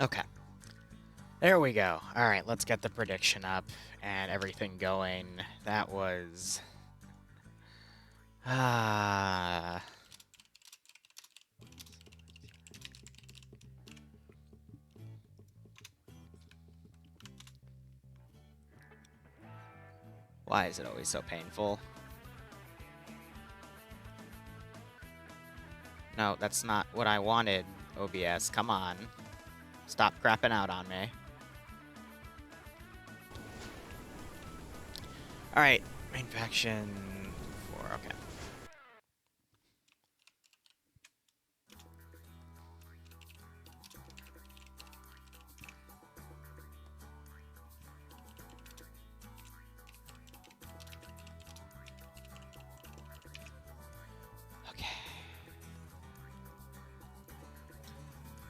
Okay. There we go. Alright, let's get the prediction up and everything going. That was... Ah... Why is it always so painful? No, that's not what I wanted, OBS. Come on. Stop crapping out on me. Alright, main faction 4, okay. Okay.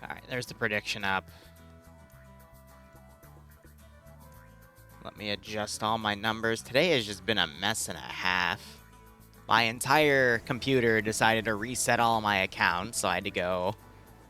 Alright, there's the prediction up. Let me adjust all my numbers. Today has just been a mess and a half. My entire computer decided to reset all my accounts, so I had to go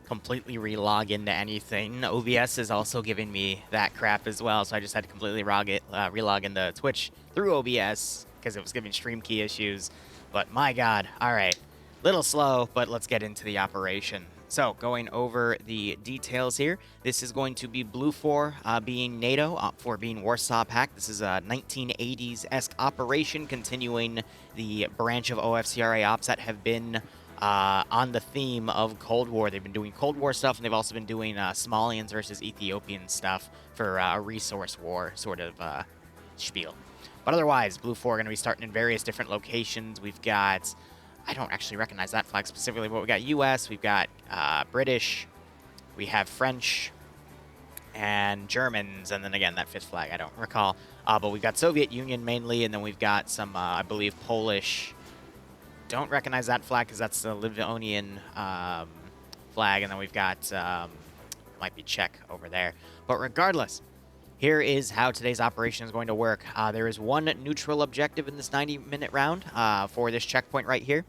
completely relog into anything. OBS is also giving me that crap as well, so I just had to completely relog into Twitch through OBS because it was giving stream key issues. But my god, alright. Little slow, but let's get into the operation. So, going over the details here, this is going to be Blue 4 being NATO, OP4 being Warsaw Pact. This is a 1980s-esque operation continuing the branch of OFCRA ops that have been on the theme of Cold War. They've been doing Cold War stuff, and they've also been doing Somalians versus Ethiopian stuff for a resource war sort of spiel. But otherwise, Blue 4 are going to be starting in various different locations. We've got... I don't actually recognize that flag specifically, but we got US, we've got British, we have French, and Germans, and then again, that fifth flag, I don't recall. But we've got Soviet Union mainly, and then we've got some, I believe, Polish. Don't recognize that flag because that's the Livonian flag, and then we've got, might be Czech over there. But regardless, here is how today's operation is going to work. There is one neutral objective in this 90-minute round for this checkpoint right here.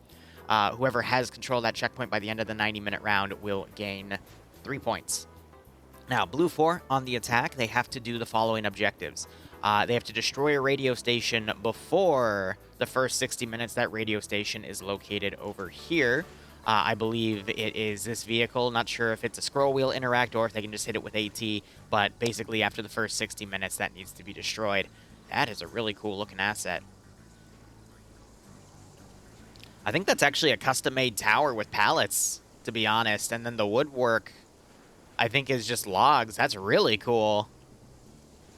Whoever has control of that checkpoint by the end of the 90-minute round will gain 3 points. Now, Blue 4, on the attack, they have to do the following objectives. They have to destroy a radio station before the first 60 minutes. That radio station is located over here. I believe it is this vehicle. Not sure if it's a scroll wheel interact or if they can just hit it with AT, but basically after the first 60 minutes, that needs to be destroyed. That is a really cool-looking asset. I think that's actually a custom-made tower with pallets, to be honest, and then the woodwork, I think, is just logs. That's really cool.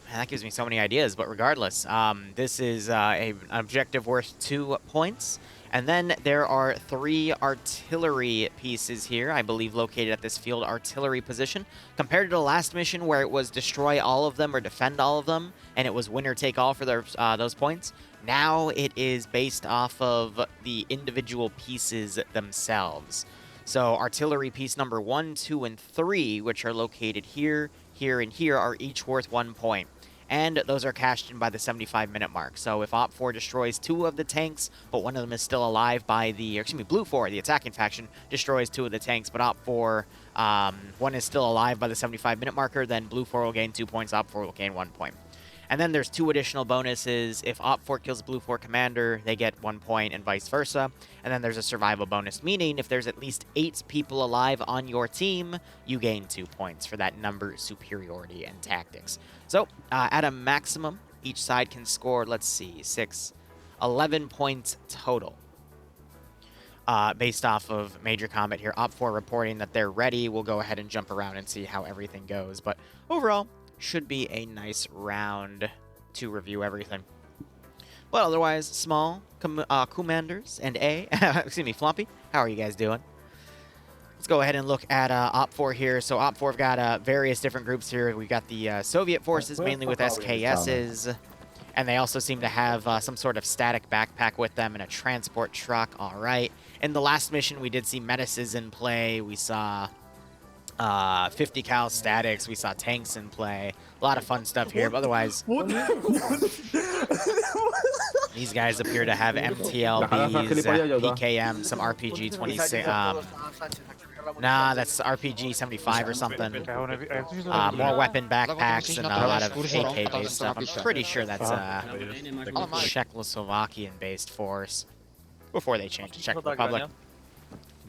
Man, that gives me so many ideas, but regardless, this is an objective worth 2 points. And then there are 3 artillery pieces here, I believe located at this field artillery position. Compared to the last mission where it was destroy all of them or defend all of them, and it was winner take all for those points, now it is based off of the individual pieces themselves. So artillery piece number 1, 2, and 3, which are located here, here, and here, are each worth 1 point. And those are cashed in by the 75-minute mark. So if OP4 destroys 2 of the tanks, but one of them is still alive by the... Excuse me, Blue 4, the attacking faction, destroys 2 of the tanks, but OP4, one is still alive by the 75-minute marker, then Blue 4 will gain 2 points, OP4 will gain 1 point. And then there's 2 additional bonuses. If OP4 kills Blue 4 commander, they get 1 point, and vice versa. And then there's a survival bonus, meaning if there's at least 8 people alive on your team, you gain 2 points for that number superiority and tactics. So, at a maximum, each side can score, let's see, 11 points total. Based off of Major Combat here. OP4 reporting that they're ready. We'll go ahead and jump around and see how everything goes. But overall, should be a nice round to review everything. But otherwise, small commanders and excuse me, Floppy, how are you guys doing? Let's go ahead and look at OP4 here. So OP4 have got various different groups here. We've got the Soviet forces, mainly with SKSs. And they also seem to have some sort of static backpack with them and a transport truck. All right. In the last mission, we did see Medices in play. We saw 50 cal statics. We saw tanks in play. A lot of fun stuff here. But otherwise, these guys appear to have MTLBs, PKM, some RPG 26. Nah, that's RPG 75 or something. More weapon backpacks and a lot of AK-based stuff. I'm pretty sure that's a Czechoslovakian-based force before they changed to Czech Republic.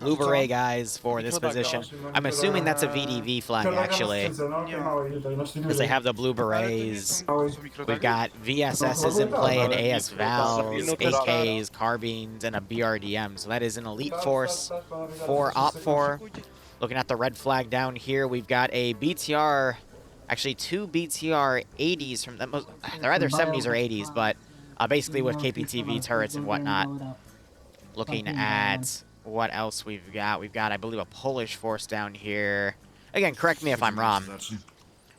Blue beret guys for this position. I'm assuming that's a VDV flag, actually, because they have the blue berets. We've got VSSs in play and AS Vals, AKs, carbines, and a BRDM. So that is an elite force for OPFOR. Looking at the red flag down here, we've got a BTR, actually 2 BTR 80s from them. They're either 70s or 80s, but basically with KPTV turrets and whatnot. Looking at what else we've got. We've got, I believe, a Polish force down here. Again, correct me if I'm wrong.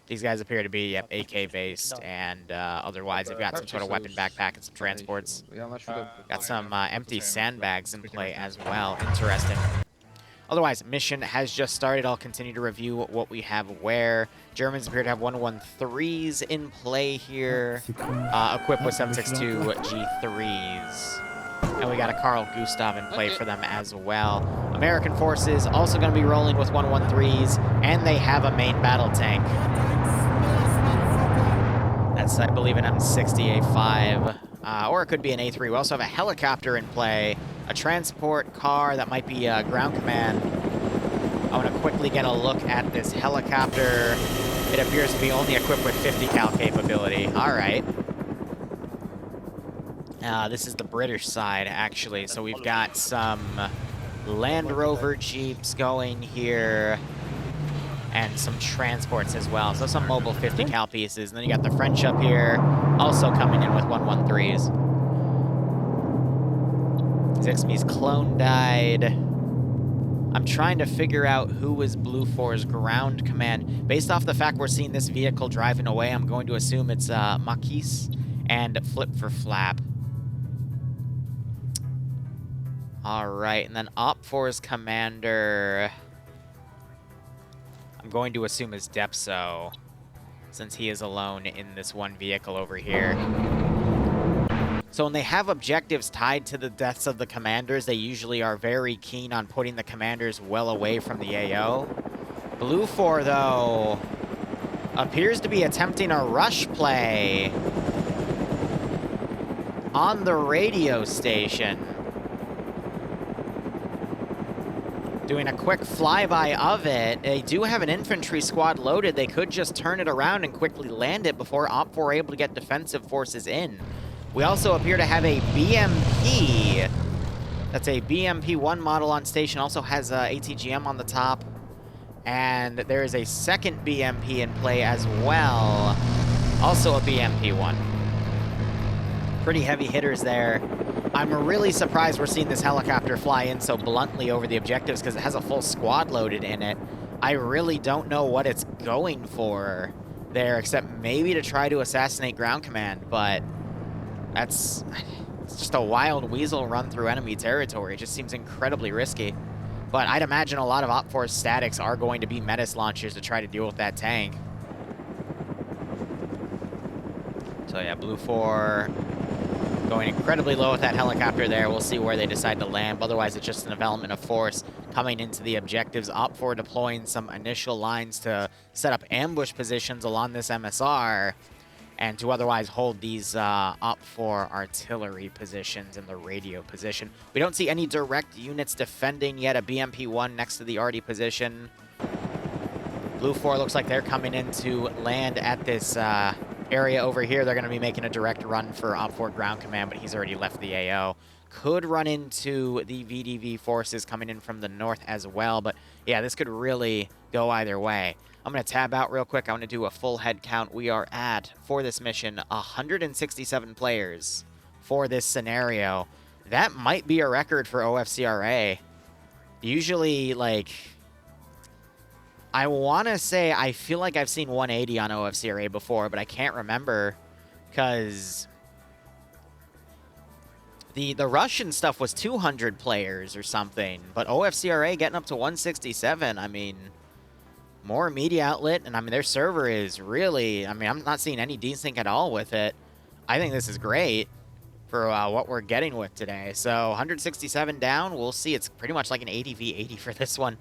These guys appear to be, yep, AK-based, and otherwise they've got some sort of weapon backpack and some transports. Got some empty sandbags in play as well. Interesting. Otherwise, mission has just started. I'll continue to review what we have where. Germans appear to have 113s in play here, equipped with 7.62 G3s. And we got a Carl Gustav in play for them as well. American forces also going to be rolling with 113s, and they have a main battle tank. That's, I believe, an M60A5, or it could be an A3. We also have a helicopter in play, a transport car that might be ground command. I want to quickly get a look at this helicopter. It appears to be only equipped with 50 cal capability. All right. This is the British side, actually. So we've got some Land Rover Jeeps going here, and some transports as well. So some mobile 50 cal pieces. And then you got the French up here, also coming in with 113s. Zixby's clone died. I'm trying to figure out who was Blue 4's ground command. Based off the fact we're seeing this vehicle driving away, I'm going to assume it's Maquis and Flip for Flap. All right, and then OPFOR's commander, I'm going to assume is Depso, since he is alone in this one vehicle over here. So when they have objectives tied to the deaths of the commanders, they usually are very keen on putting the commanders well away from the AO. Blue 4, though, appears to be attempting a rush play on the radio station. Doing a quick flyby of it. They do have an infantry squad loaded. They could just turn it around and quickly land it before OPFOR are able to get defensive forces in. We also appear to have a BMP. That's a BMP-1 model on station. Also has ATGM on the top. And there is a second BMP in play as well. Also a BMP-1. Pretty heavy hitters there. I'm really surprised we're seeing this helicopter fly in so bluntly over the objectives because it has a full squad loaded in it. I really don't know what it's going for there, except maybe to try to assassinate ground command, but it's just a wild weasel run through enemy territory. It just seems incredibly risky. But I'd imagine a lot of OPFOR's statics are going to be Metis launchers to try to deal with that tank. So yeah, Blue 4 going incredibly low with that helicopter there. We'll see where they decide to land. Otherwise, it's just an development of force coming into the objectives. OPFOR deploying some initial lines to set up ambush positions along this MSR and to otherwise hold these OPFOR artillery positions in the radio position. We don't see any direct units defending yet. A BMP-1 next to the arty position. Blue 4 looks like they're coming in to land at this area over here. They're going to be making a direct run for OPFOR ground command, but he's already left the AO. Could run into the VDV forces coming in from the north as well, but yeah, this could really go either way. I'm going to tab out real quick. I want to do a full head count. We are at, for this mission, 167 players for this scenario. That might be a record for OFCRA. Usually, like, I want to say I feel like I've seen 180 on OFCRA before, but I can't remember because the Russian stuff was 200 players or something, but OFCRA getting up to 167, I mean, more media outlet, and I mean, their server is really, I mean, I'm not seeing any desync at all with it. I think this is great for what we're getting with today. So 167 down, we'll see. It's pretty much like an 80v80 for this one.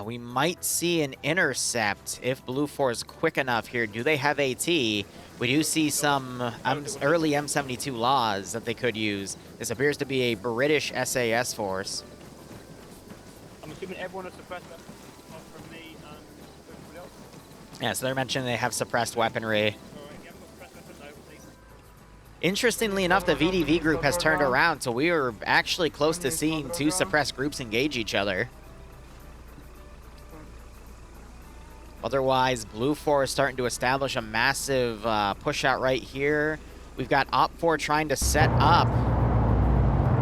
We might see an intercept if Blue 4 is quick enough here. Do they have AT? We do see some early M72 laws that they could use. This appears to be a British SAS force. I'm assuming everyone has suppressed weapons apart from me and everybody else. Yeah, so they're mentioning they have suppressed weaponry. Alright, you haven't got suppressed weapons, I will take. Interestingly enough, the VDV group has turned around, so we are actually close to seeing two suppressed groups engage each other. Otherwise, Blue 4 is starting to establish a massive push out right here. We've got Op 4 trying to set up,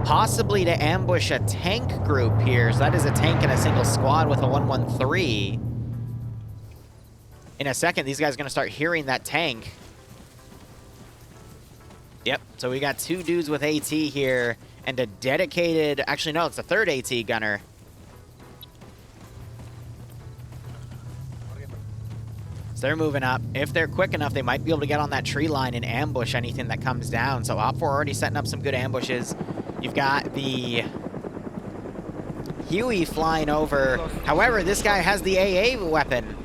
possibly to ambush a tank group here. So that is a tank in a single squad with a 113. In a second, these guys are going to start hearing that tank. Yep, so we got two dudes with AT here and a dedicated, actually no, it's a third AT gunner. So they're moving up. If they're quick enough, they might be able to get on that tree line and ambush anything that comes down. So Op 4 already setting up some good ambushes. You've got the Huey flying over. However, this guy has the AA weapon.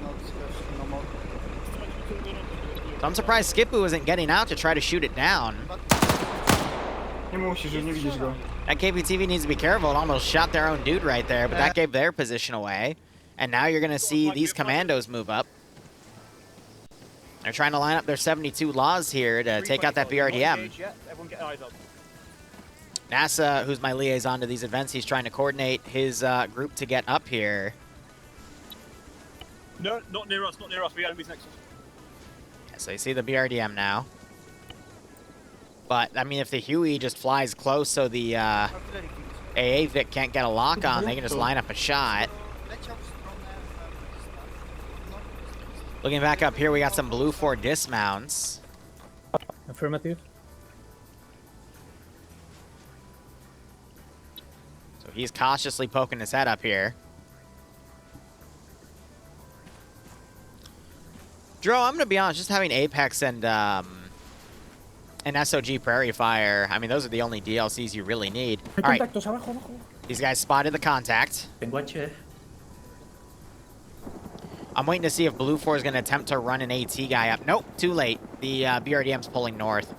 So I'm surprised Skipu isn't getting out to try to shoot it down. That KPTV needs to be careful. It almost shot their own dude right there, but that gave their position away. And now you're going to see these commandos move up. They're trying to line up their 72 laws here to take out that BRDM. NASA, who's my liaison to these events, he's trying to coordinate his group to get up here. No, not near us, not near us. We got enemies next to us. Yeah, so you see the BRDM now. But, I mean, if the Huey just flies close so the AA Vic can't get a lock on, they can just line up a shot. Looking back up here, we got some Blue 4 dismounts. Affirmative. So he's cautiously poking his head up here. Dro, I'm going to be honest, just having Apex and SOG Prairie Fire, I mean, those are the only DLCs you really need. All right, these guys spotted the contact. I'm waiting to see if Blue 4 is going to attempt to run an AT guy up. Nope, too late. The BRDM's pulling north.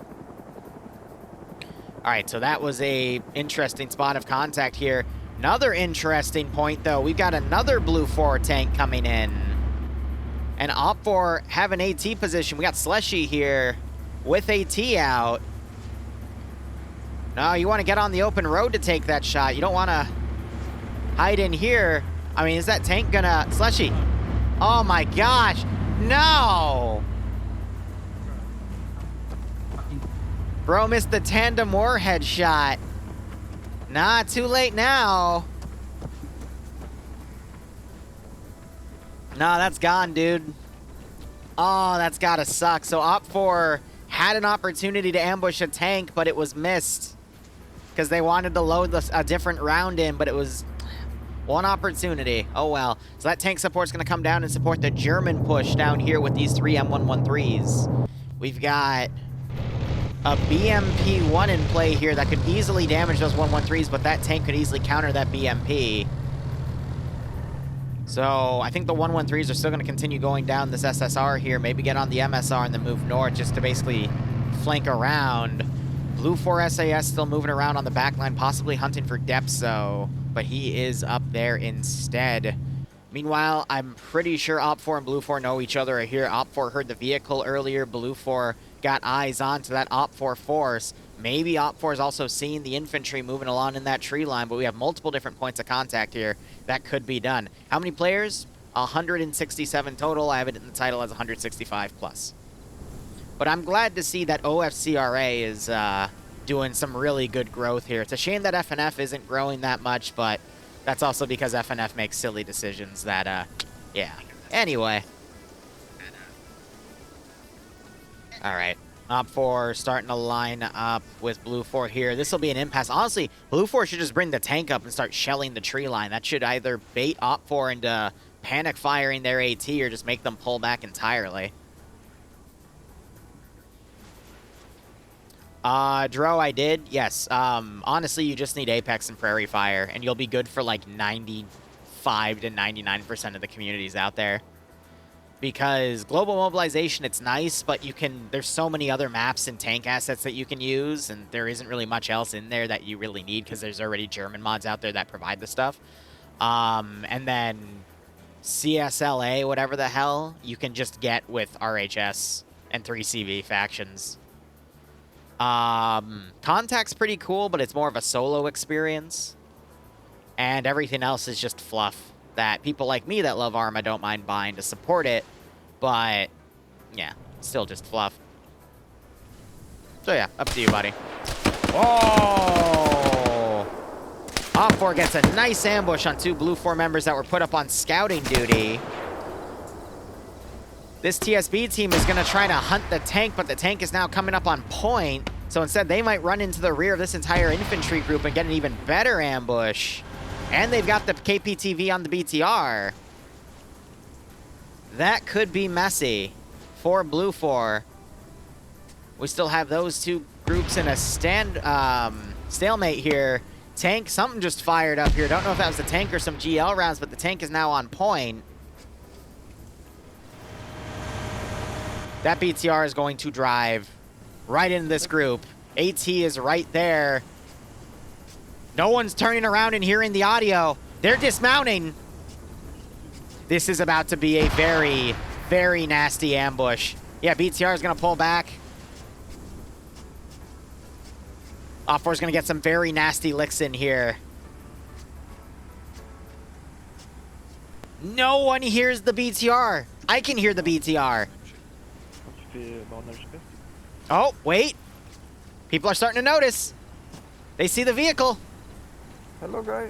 All right, so that was a interesting spot of contact here. Another interesting point, though. We've got another Blue 4 tank coming in. And Op 4 have an AT position. We got Slushy here with AT out. No, you want to get on the open road to take that shot. You don't want to hide in here. I mean, is that tank going to... Slushy. Oh my gosh, no! Bro missed the tandem warhead shot. Nah, too late now. No, that's gone, dude. Oh, that's gotta suck. So Op 4 had an opportunity to ambush a tank, but it was missed. Because they wanted to load a different round in, but it was... one opportunity. Oh, well. So that tank support's going to come down and support the German push down here with these three M113s. We've got a BMP-1 in play here that could easily damage those 113s, but that tank could easily counter that BMP. So I think the 113s are still going to continue going down this SSR here, maybe get on the MSR and then move north just to basically flank around. Blue 4 SAS still moving around on the back line, possibly hunting for Depso, but he is up there instead. Meanwhile, I'm pretty sure Op 4 and Blue 4 know each other here. Op 4 heard the vehicle earlier. Blue 4 got eyes onto that Op 4 force. Maybe Op 4 is also seeing the infantry moving along in that tree line, but we have multiple different points of contact here that could be done. How many players? 167 total. I have it in the title as 165 plus. But I'm glad to see that OFCRA is doing some really good growth here. It's a shame that FNF isn't growing that much, but that's also because FNF makes silly decisions that, yeah. Anyway. All right. Op 4 starting to line up with Blue 4 here. This will be an impasse. Honestly, Blue 4 should just bring the tank up and start shelling the tree line. That should either bait Op 4 into panic firing their AT or just make them pull back entirely. Dro, I did. Yes. Honestly, you just need Apex and Prairie Fire, and you'll be good for like 95% 95 to 99% of the communities out there. Because global mobilization, it's nice, but there's so many other maps and tank assets that you can use, and there isn't really much else in there that you really need because there's already German mods out there that provide the stuff. And then CSLA, whatever the hell, you can just get with RHS and 3CV factions. Contact's pretty cool, but it's more of a solo experience. And everything else is just fluff that people like me that love Arma don't mind buying to support it, but yeah, still just fluff. So yeah, up to you, buddy. Oh! OFCRA gets a nice ambush on 2 Blue 4 members that were put up on scouting duty. This TSB team is going to try to hunt the tank, but the tank is now coming up on point, so instead they might run into the rear of this entire infantry group and get an even better ambush. And they've got the KPTV on the BTR. That could be messy for Blue 4. We still have those 2 groups in a stalemate here. Tank, something just fired up here. Don't know if that was the tank or some GL rounds, but the tank is now on point. That BTR is going to drive right into this group. AT is right there. No one's turning around and hearing the audio. They're dismounting. This is about to be a very, very nasty ambush. Yeah, BTR is going to pull back. OFCRA is going to get some very nasty licks in here. No one hears the BTR. I can hear the BTR. Oh, wait. People are starting to notice. They see the vehicle. Hello, guy.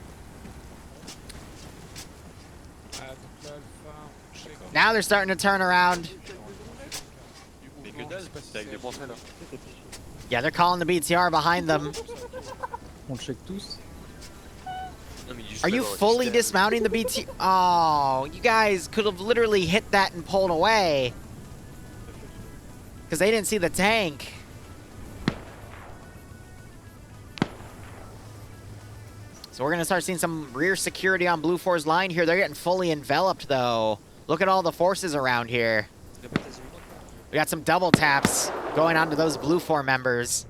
Now they're starting to turn around. Yeah, they're calling the BTR behind them. Are you fully dismounting the BTR? Oh, you guys could have literally hit that and pulled away. Because they didn't see the tank. So we're going to start seeing some rear security on Blue 4's line here. They're getting fully enveloped, though. Look at all the forces around here. We got some double taps going on to those Blue 4 members.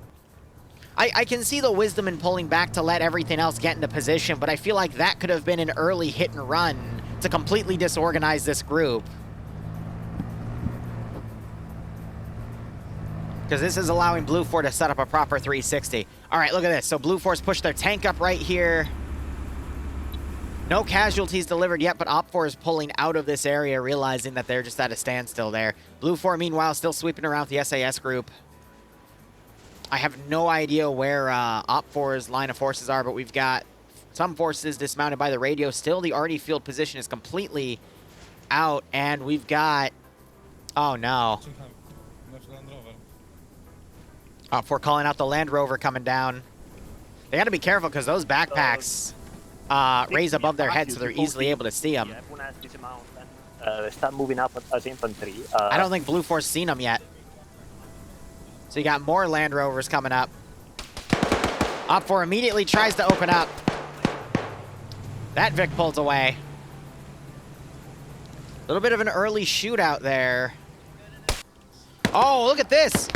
I can see the wisdom in pulling back to let everything else get into position, but I feel like that could have been an early hit and run to completely disorganize this group. Because this is allowing Blue 4 to set up a proper 360. All right, look at this. So Blue 4's pushed their tank up right here. No casualties delivered yet, but OPFOR is pulling out of this area, realizing that they're just at a standstill there. Blue 4, meanwhile, still sweeping around the SAS group. I have no idea where OPFOR's line of forces are, but we've got some forces dismounted by the radio. Still, the arty field position is completely out, and we've got... Oh, no. OPFOR calling out the Land Rover coming down. They got to be careful, because those backpacks... raise above their heads so they're easily able to see them. Start moving up as infantry. I don't think Blue 4's seen them yet. So you got more Land Rovers coming up. OPFOR immediately tries to open up. That Vic pulls away. A little bit of an early shootout there. Oh, look at this.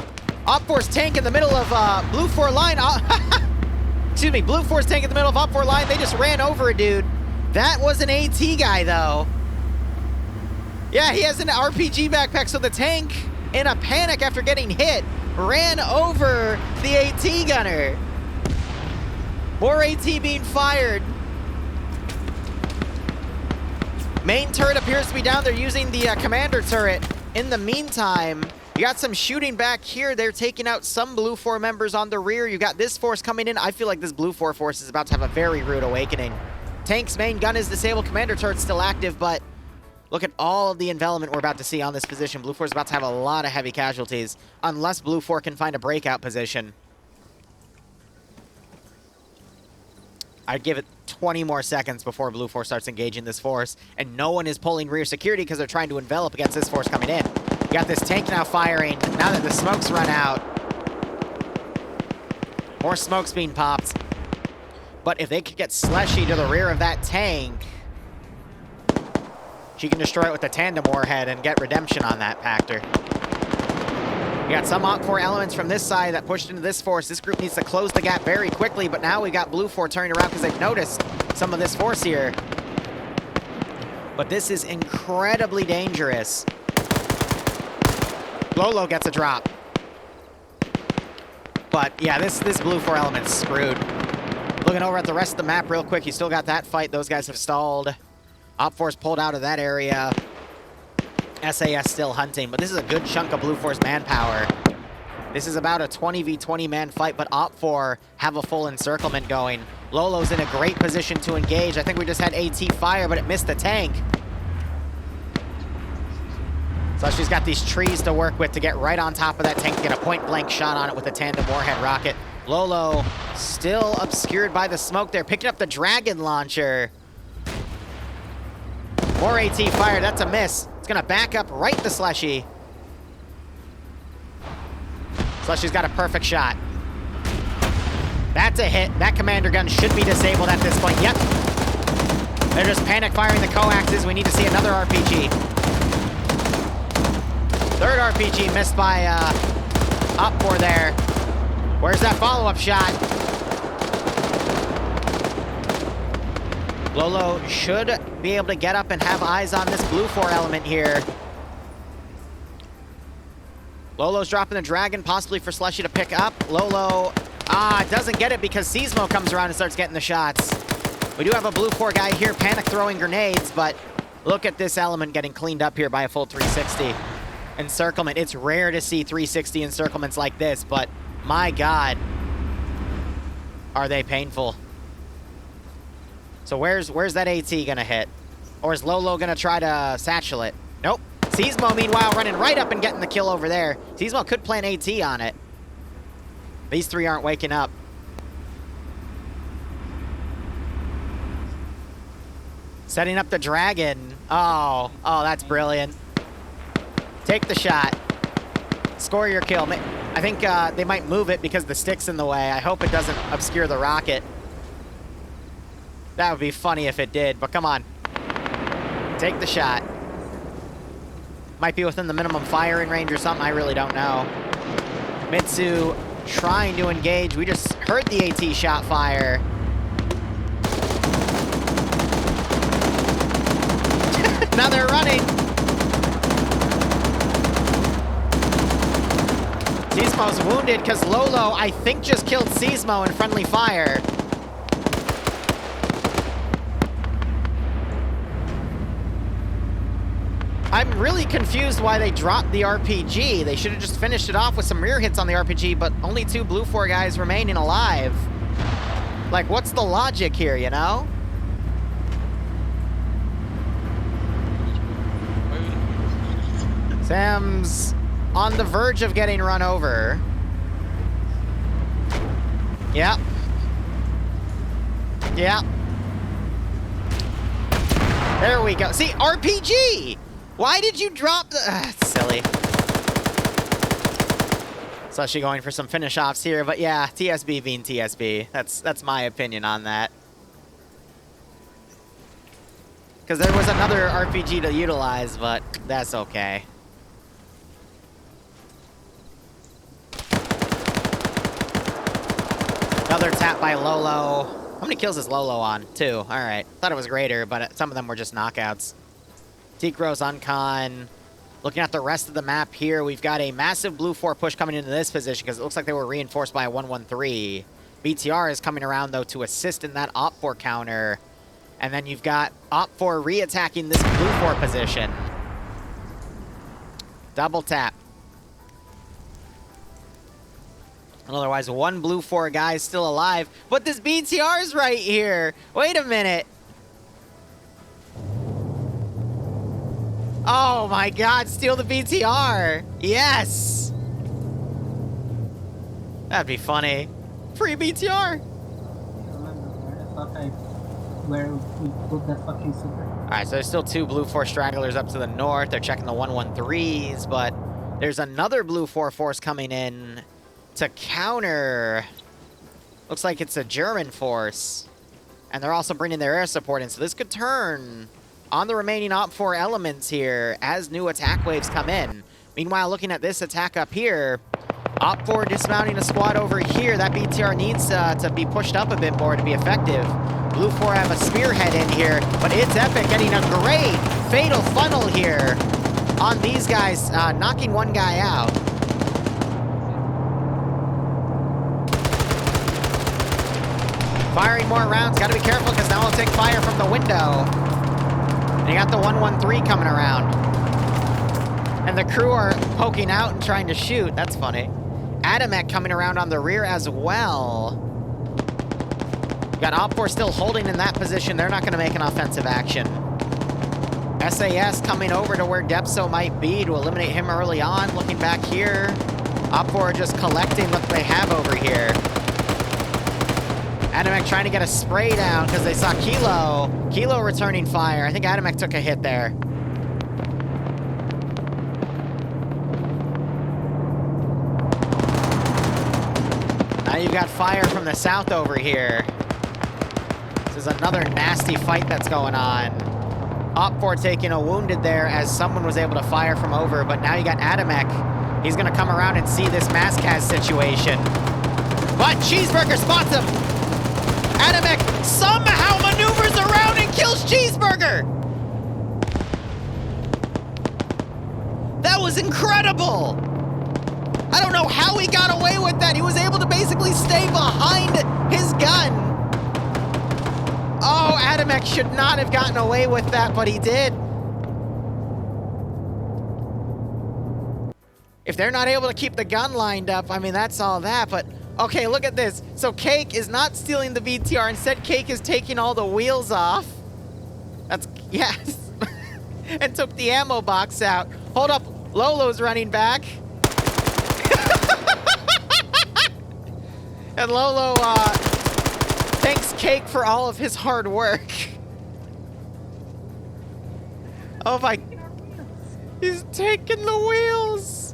OPFOR's tank in the middle of Blue 4 line. Excuse me, Blue 4's tank in the middle of OPFOR line. They just ran over a dude. That was an AT guy, though. Yeah, he has an RPG backpack, so the tank, in a panic after getting hit, ran over the AT gunner. More AT being fired. Main turret appears to be down. They're using the commander turret. In the meantime, you got some shooting back here. They're taking out some Blue 4 members on the rear. You got this force coming in. I feel like this Blue 4 force is about to have a very rude awakening. Tank's main gun is disabled. Commander turret's still active, but look at all of the envelopment we're about to see on this position. Blue 4 is about to have a lot of heavy casualties, unless Blue 4 can find a breakout position. I'd give it 20 more seconds before Blue 4 starts engaging this force, and no one is pulling rear security because they're trying to envelop against this force coming in. You got this tank now firing, now that the smoke's run out. More smoke's being popped. But if they could get Slushy to the rear of that tank, She can destroy it with the tandem warhead and get redemption on that Pactor. We got some OPFOR elements from this side that pushed into this force. This group needs to close the gap very quickly, but now we got Blue 4 turning around because they've noticed some of this force here. But this is incredibly dangerous. Lolo gets a drop. But yeah, this Blue 4 element's screwed. Looking over at the rest of the map real quick, you still got that fight. Those guys have stalled. OPFOR's pulled out of that area. SAS still hunting, but this is a good chunk of Blue 4's manpower. This is about a 20v20 man fight, but OPFOR have a full encirclement going. Lolo's in a great position to engage. I think we just had AT fire, but it missed the tank. So she's got these trees to work with to get right on top of that tank, get a point-blank shot on it with a tandem warhead rocket. Lolo still obscured by the smoke there, picking up the Dragon Launcher. More AT fire, that's a miss. It's gonna back up right to Slushy. Slushy's got a perfect shot. That's a hit. That commander gun should be disabled at this point. Yep. They're just panic firing the coaxes. We need to see another RPG. Third RPG missed by OPFOR there. Where's that follow-up shot? Lolo should be able to get up and have eyes on this Blue 4 element here. Lolo's dropping the Dragon, possibly for Slushy to pick up. Lolo, doesn't get it because Seismo comes around and starts getting the shots. We do have a Blue 4 guy here panic throwing grenades, but look at this element getting cleaned up here by a full 360. Encirclement, it's rare to see 360 encirclements like this, but my God, are they painful. So where's that AT gonna hit? Or is Lolo gonna try to satchel it? Nope. Seismo, meanwhile, running right up and getting the kill over there. Seismo could plant AT on it. These three aren't waking up. Setting up the Dragon. Oh, that's brilliant. Take the shot. Score your kill. I think they might move it because the stick's in the way. I hope it doesn't obscure the rocket. That would be funny if it did, but come on. Take the shot. Might be within the minimum firing range or something, I really don't know. Mitsu trying to engage. We just heard the AT shot fire. Now they're running. Seismo's wounded because Lolo, I think, just killed Seismo in friendly fire. I'm really confused why they dropped the RPG. They should have just finished it off with some rear hits on the RPG, but only 2 Blue 4 guys remaining alive. Like, what's the logic here, you know? Sam's on the verge of getting run over. Yep. Yep. There we go. See, RPG! Why did you drop the... it's silly. Slushy going for some finish-offs here, but yeah, TSB being TSB. That's my opinion on that. Because there was another RPG to utilize, but that's okay. Another tap by Lolo. How many kills is Lolo on? 2. All right. Thought it was greater, but some of them were just knockouts. Tikro's uncon. Looking at the rest of the map here, we've got a massive Blue 4 push coming into this position because it looks like they were reinforced by a 113. BTR is coming around, though, to assist in that OPFOR counter. And then you've got OPFOR re-attacking this Blue 4 position. Double tap. And otherwise, 1 Blue 4 guy is still alive. But this BTR is right here. Wait a minute. Oh my God, steal the BTR. Yes. That'd be funny. Free BTR. Where we put that fucking super. All right, so there's still 2 Blue 4 stragglers up to the north. They're checking the 113s, but there's another Blue 4 force coming in to counter. Looks like it's a German force. And they're also bringing their air support in, so this could turn on the remaining OPFOR elements here as new attack waves come in. Meanwhile, looking at this attack up here, OPFOR dismounting a squad over here. That BTR needs to be pushed up a bit more to be effective. Blue 4 have a spearhead in here, but it's Epic getting a great fatal funnel here on these guys, knocking one guy out. Firing more rounds, gotta be careful because now we'll take fire from the window. And you got the 113 coming around. And the crew are poking out and trying to shoot, that's funny. Adamek coming around on the rear as well. You got OPFOR still holding in that position, they're not gonna make an offensive action. SAS coming over to where Depso might be to eliminate him early on. Looking back here, OPFOR are just collecting what they have over here. Adamek trying to get a spray down because they saw Kilo. Kilo returning fire. I think Adamek took a hit there. Now you've got fire from the south over here. This is another nasty fight that's going on. OPFOR taking a wounded there as someone was able to fire from over, but now you got Adamek. He's gonna come around and see this Maskaz situation. But Cheeseburger spots him! Adamek somehow maneuvers around and kills Cheeseburger! That was incredible! I don't know how he got away with that. He was able to basically stay behind his gun. Oh, Adamek should not have gotten away with that, but he did. If they're not able to keep the gun lined up, I mean, that's all that, but okay, look at this. So Cake is not stealing the VTR. Instead, Cake is taking all the wheels off. That's, yes. And took the ammo box out. Hold up, Lolo's running back. And Lolo, thanks Cake for all of his hard work. Oh my, he's taking the wheels.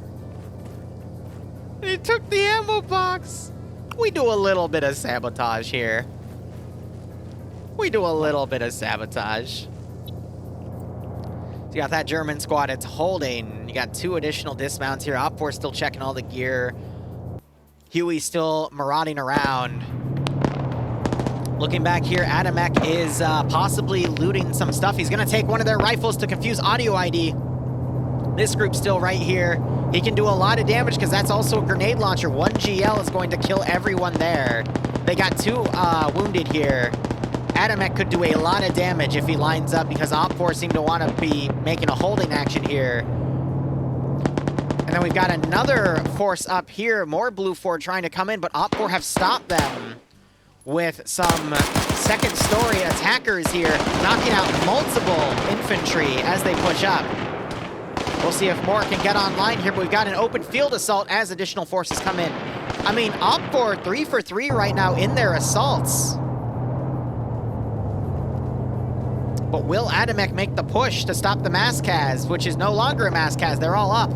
And he took the ammo box. We do a little bit of sabotage here. We do a little bit of sabotage. So you got that German squad, it's holding. You got 2 additional dismounts here. OPFOR still checking all the gear. Huey still marauding around. Looking back here, Adamek is possibly looting some stuff. He's gonna take one of their rifles to confuse audio ID. This group's still right here. He can do a lot of damage because that's also a grenade launcher. 1 GL is going to kill everyone there. They got 2 wounded here. Adamek could do a lot of damage if he lines up because OPFOR seem to want to be making a holding action here. And then we've got another force up here, more Blue 4 trying to come in, but OPFOR have stopped them with some second story attackers here, knocking out multiple infantry as they push up. We'll see if more can get online here, but we've got an open field assault as additional forces come in. I mean, OPFOR 3 for 3 right now in their assaults. But will Adamek make the push to stop the Maskaz, which is no longer a Maskaz, they're all up.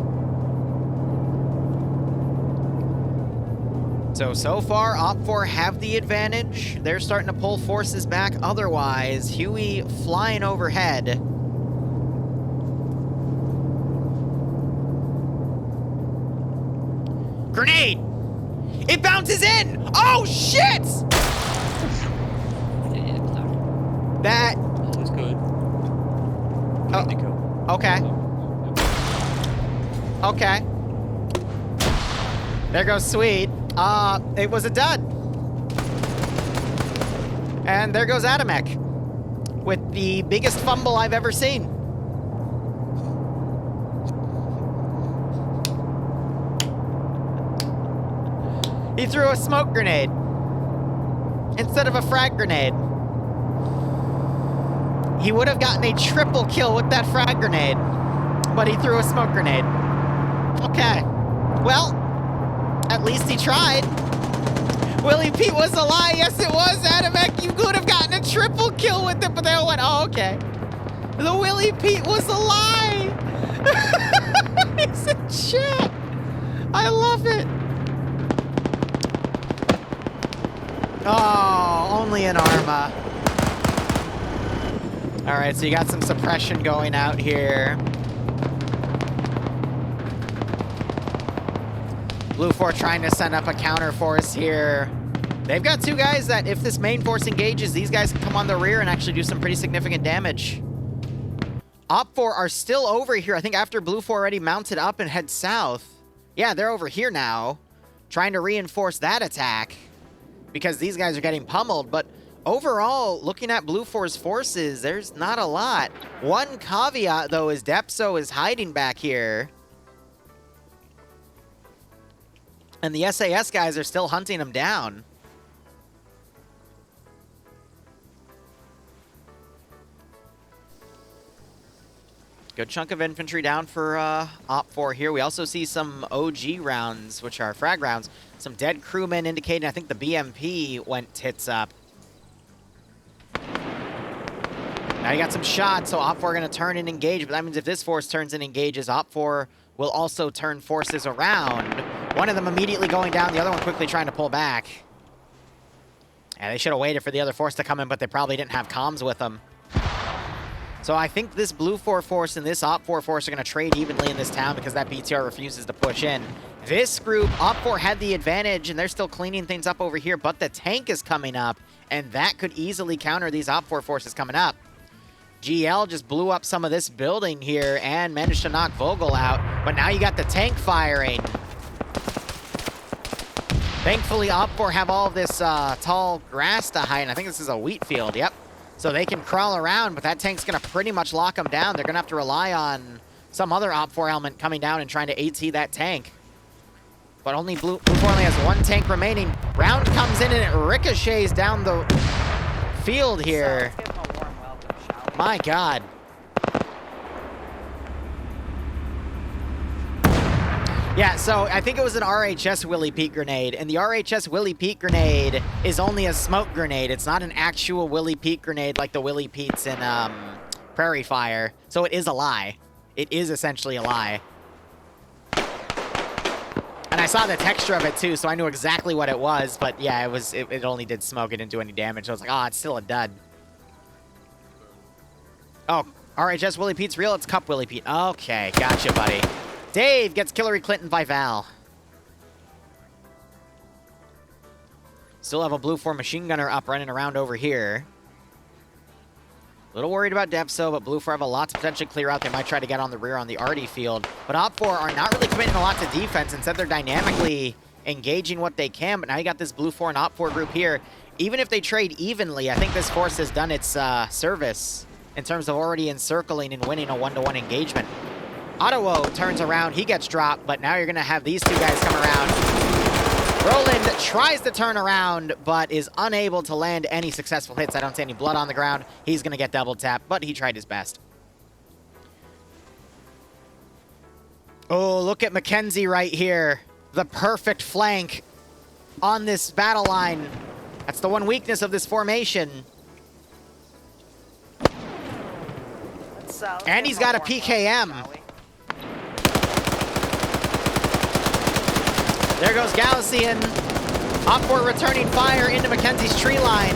So far, OPFOR have the advantage. They're starting to pull forces back. Otherwise, Huey flying overhead. Grenade! It bounces in! Oh, shit! That... That was good. Oh, okay. Okay. There goes Sweet. It was a dud. And there goes Adamek with the biggest fumble I've ever seen. He threw a smoke grenade instead of a frag grenade. He would have gotten a triple kill with that frag grenade, but he threw a smoke grenade. Okay. Well, at least he tried. Willie Pete was a lie. Yes, it was, Adamek. You could have gotten a triple kill with it, but they went, oh, okay. The Willie Pete was a lie. He's a chat. I love it. Oh, only an Arma. All right, so you got some suppression going out here. Blue 4 trying to send up a counter force here. They've got two guys that, if this main force engages, these guys can come on the rear and actually do some pretty significant damage. Op 4 are still over here. I think after Blue 4 already mounted up and head south. Yeah, they're over here now, trying to reinforce that attack because these guys are getting pummeled. But overall, looking at Blue 4's forces, there's not a lot. One caveat, though, is Depso is hiding back here. And the SAS guys are still hunting him down. Good chunk of infantry down for Op 4 here. We also see some OG rounds, which are frag rounds. Some dead crewmen indicating I think the BMP went tits up. Now you got some shots, so Op 4 are going to turn and engage. But that means if this force turns and engages, Op 4 will also turn forces around. One of them immediately going down, the other one quickly trying to pull back. Yeah, they should have waited for the other force to come in, but they probably didn't have comms with them. So I think this Blue 4 force and this Op 4 force are going to trade evenly in this town because that BTR refuses to push in. This group, Op 4 had the advantage, and they're still cleaning things up over here, but the tank is coming up, and that could easily counter these Op 4 forces coming up. GL just blew up some of this building here and managed to knock Vogel out, but now you got the tank firing. Thankfully, Op 4 have all of this tall grass to hide, and I think this is a wheat field, yep. So they can crawl around, but that tank's going to pretty much lock them down. They're going to have to rely on some other Op 4 element coming down and trying to AT that tank. But only Blue 4 only has one tank remaining. Round comes in and it ricochets down the field here. My God. Yeah, so I think it was an RHS Willy Pete grenade, and the RHS Willy Pete grenade is only a smoke grenade. It's not an actual Willy Pete grenade like the Willy Petes in Prairie Fire. So it is a lie. It is essentially a lie. And I saw the texture of it too, so I knew exactly what it was, but yeah, it only did smoke. It didn't do any damage. So I was like, oh, it's still a dud. Oh, RHS Willy Pete's real? It's Cup Willy Pete. Okay, gotcha, buddy. Dave gets Hillary Clinton by Val. Still have a Blue 4 machine gunner up running around over here. A little worried about Depso, but Blue 4 have a lot to potentially clear out. They might try to get on the rear on the Arty field. But Op 4 are not really committing a lot to defense. Instead, they're dynamically engaging what they can. But now you got this Blue 4 and Op 4 group here. Even if they trade evenly, I think this force has done its service in terms of already encircling and winning a one-to-one engagement. Ottawa turns around, he gets dropped, but now you're going to have these two guys come around. Roland tries to turn around, but is unable to land any successful hits. I don't see any blood on the ground. He's going to get double tapped, but he tried his best. Oh, look at Mackenzie right here. The perfect flank on this battle line. That's the one weakness of this formation. And he's got a PKM. There goes Galician. Op 4 returning fire into Mackenzie's tree line.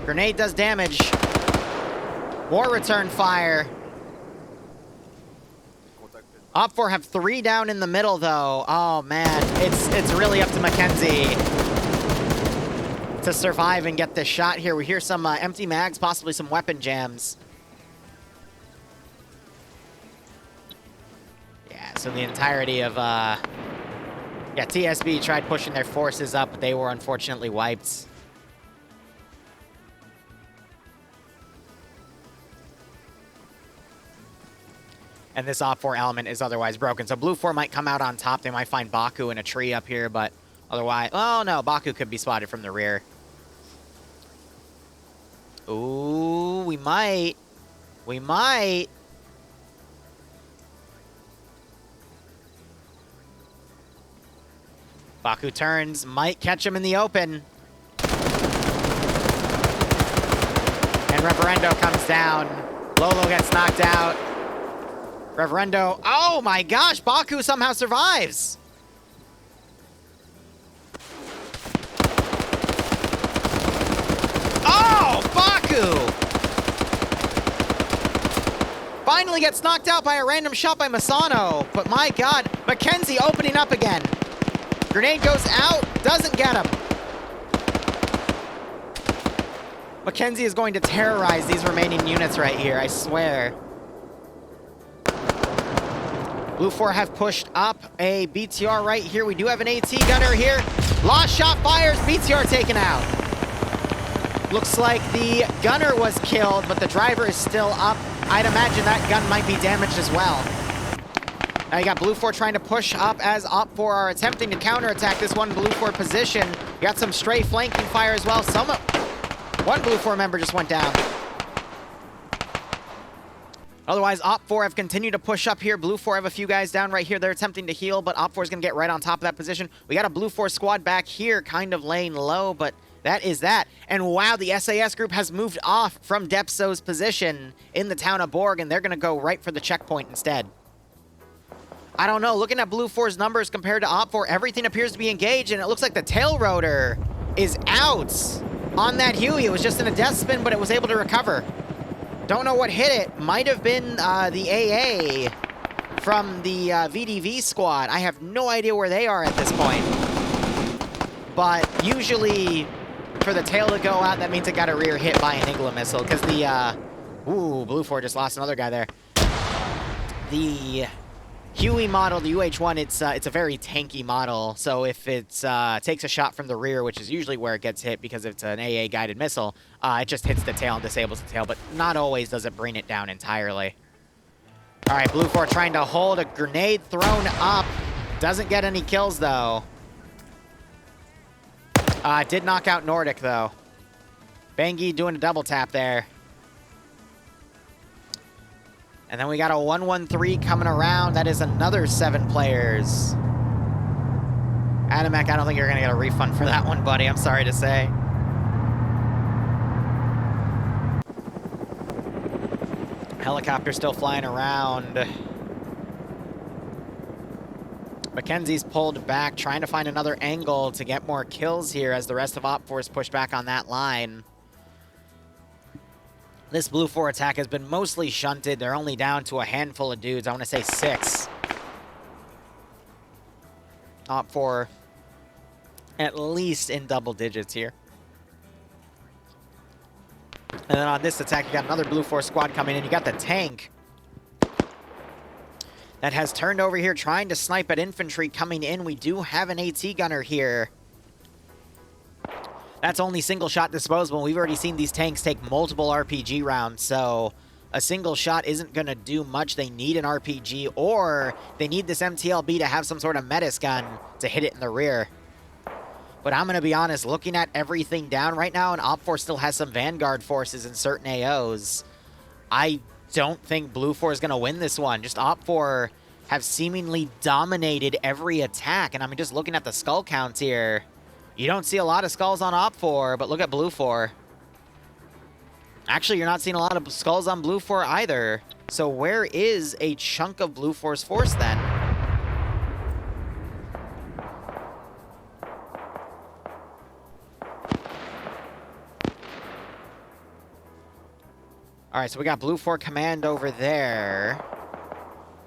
Grenade does damage. More return fire. Op 4 have 3 down in the middle, though. Oh, man. It's really up to Mackenzie to survive and get this shot here. We hear some empty mags, possibly some weapon jams. Yeah, so the entirety of... yeah, TSB tried pushing their forces up, but they were unfortunately wiped. And this Op 4 element is otherwise broken. So Blue 4 might come out on top. They might find Baku in a tree up here, but otherwise... Oh, no, Baku could be spotted from the rear. Ooh, we might. We might. Baku turns, might catch him in the open. And Reverendo comes down. Lolo gets knocked out. Reverendo, oh my gosh, Baku somehow survives. Oh, Baku! Finally gets knocked out by a random shot by Masano. But my god, Mackenzie opening up again. Grenade goes out, doesn't get him. Mackenzie is going to terrorize these remaining units right here, I swear. Blue 4 have pushed up a BTR right here. We do have an AT gunner here. Lost shot fires, BTR taken out. Looks like the gunner was killed, but the driver is still up. I'd imagine that gun might be damaged as well. Now you got Blue 4 trying to push up as Op 4 are attempting to counterattack this one Blue 4 position. You got some stray flanking fire as well. One Blue 4 member just went down. Otherwise, Op 4 have continued to push up here. Blue 4 have a few guys down right here. They're attempting to heal, but Op 4 is going to get right on top of that position. We got a Blue 4 squad back here, kind of laying low, but that is that. And wow, the SAS group has moved off from Depso's position in the town of Borg, and they're going to go right for the checkpoint instead. I don't know. Looking at Blue 4's numbers compared to Op 4, everything appears to be engaged, and it looks like the tail rotor is out on that Huey. It was just in a death spin, but it was able to recover. Don't know what hit it. Might have been the AA from the VDV squad. I have no idea where they are at this point. But usually, for the tail to go out, that means it got a rear hit by an Igla missile, because the, ooh, Blue 4 just lost another guy there. The Huey model, the UH-1, it's a very tanky model, so if it takes a shot from the rear, which is usually where it gets hit because it's an AA-guided missile, it just hits the tail and disables the tail, but not always does it bring it down entirely. All right, Blue 4 trying to hold a grenade thrown up. Doesn't get any kills, though. Did knock out Nordic, though. Bengi doing a double tap there. And then we got a 1-1-3 coming around. That is another 7 players. Adamek, I don't think you're going to get a refund for that one, buddy. I'm sorry to say. Helicopter still flying around. Mackenzie's pulled back, trying to find another angle to get more kills here as the rest of Op 4 is pushed back on that line. This Blue 4 attack has been mostly shunted. They're only down to a handful of dudes. I want to say 6. Op 4 at least in double digits here. And then on this attack, you got another Blue 4 squad coming in. You got the tank that has turned over here trying to snipe at infantry coming in. We do have an AT gunner here. That's only single shot disposable. We've already seen these tanks take multiple RPG rounds, so a single shot isn't going to do much. They need an RPG, or they need this MTLB to have some sort of metis gun to hit it in the rear. But I'm going to be honest, looking at everything down right now, and Op 4 still has some Vanguard forces in certain AOs, I don't think Blue 4 is going to win this one. Just Op 4 have seemingly dominated every attack, and I'm just looking at the skull counts here. You don't see a lot of skulls on Op 4, but look at Blue 4. Actually, you're not seeing a lot of skulls on Blue 4 either. So where is a chunk of Blue 4's force then? All right, so we got Blue 4 command over there.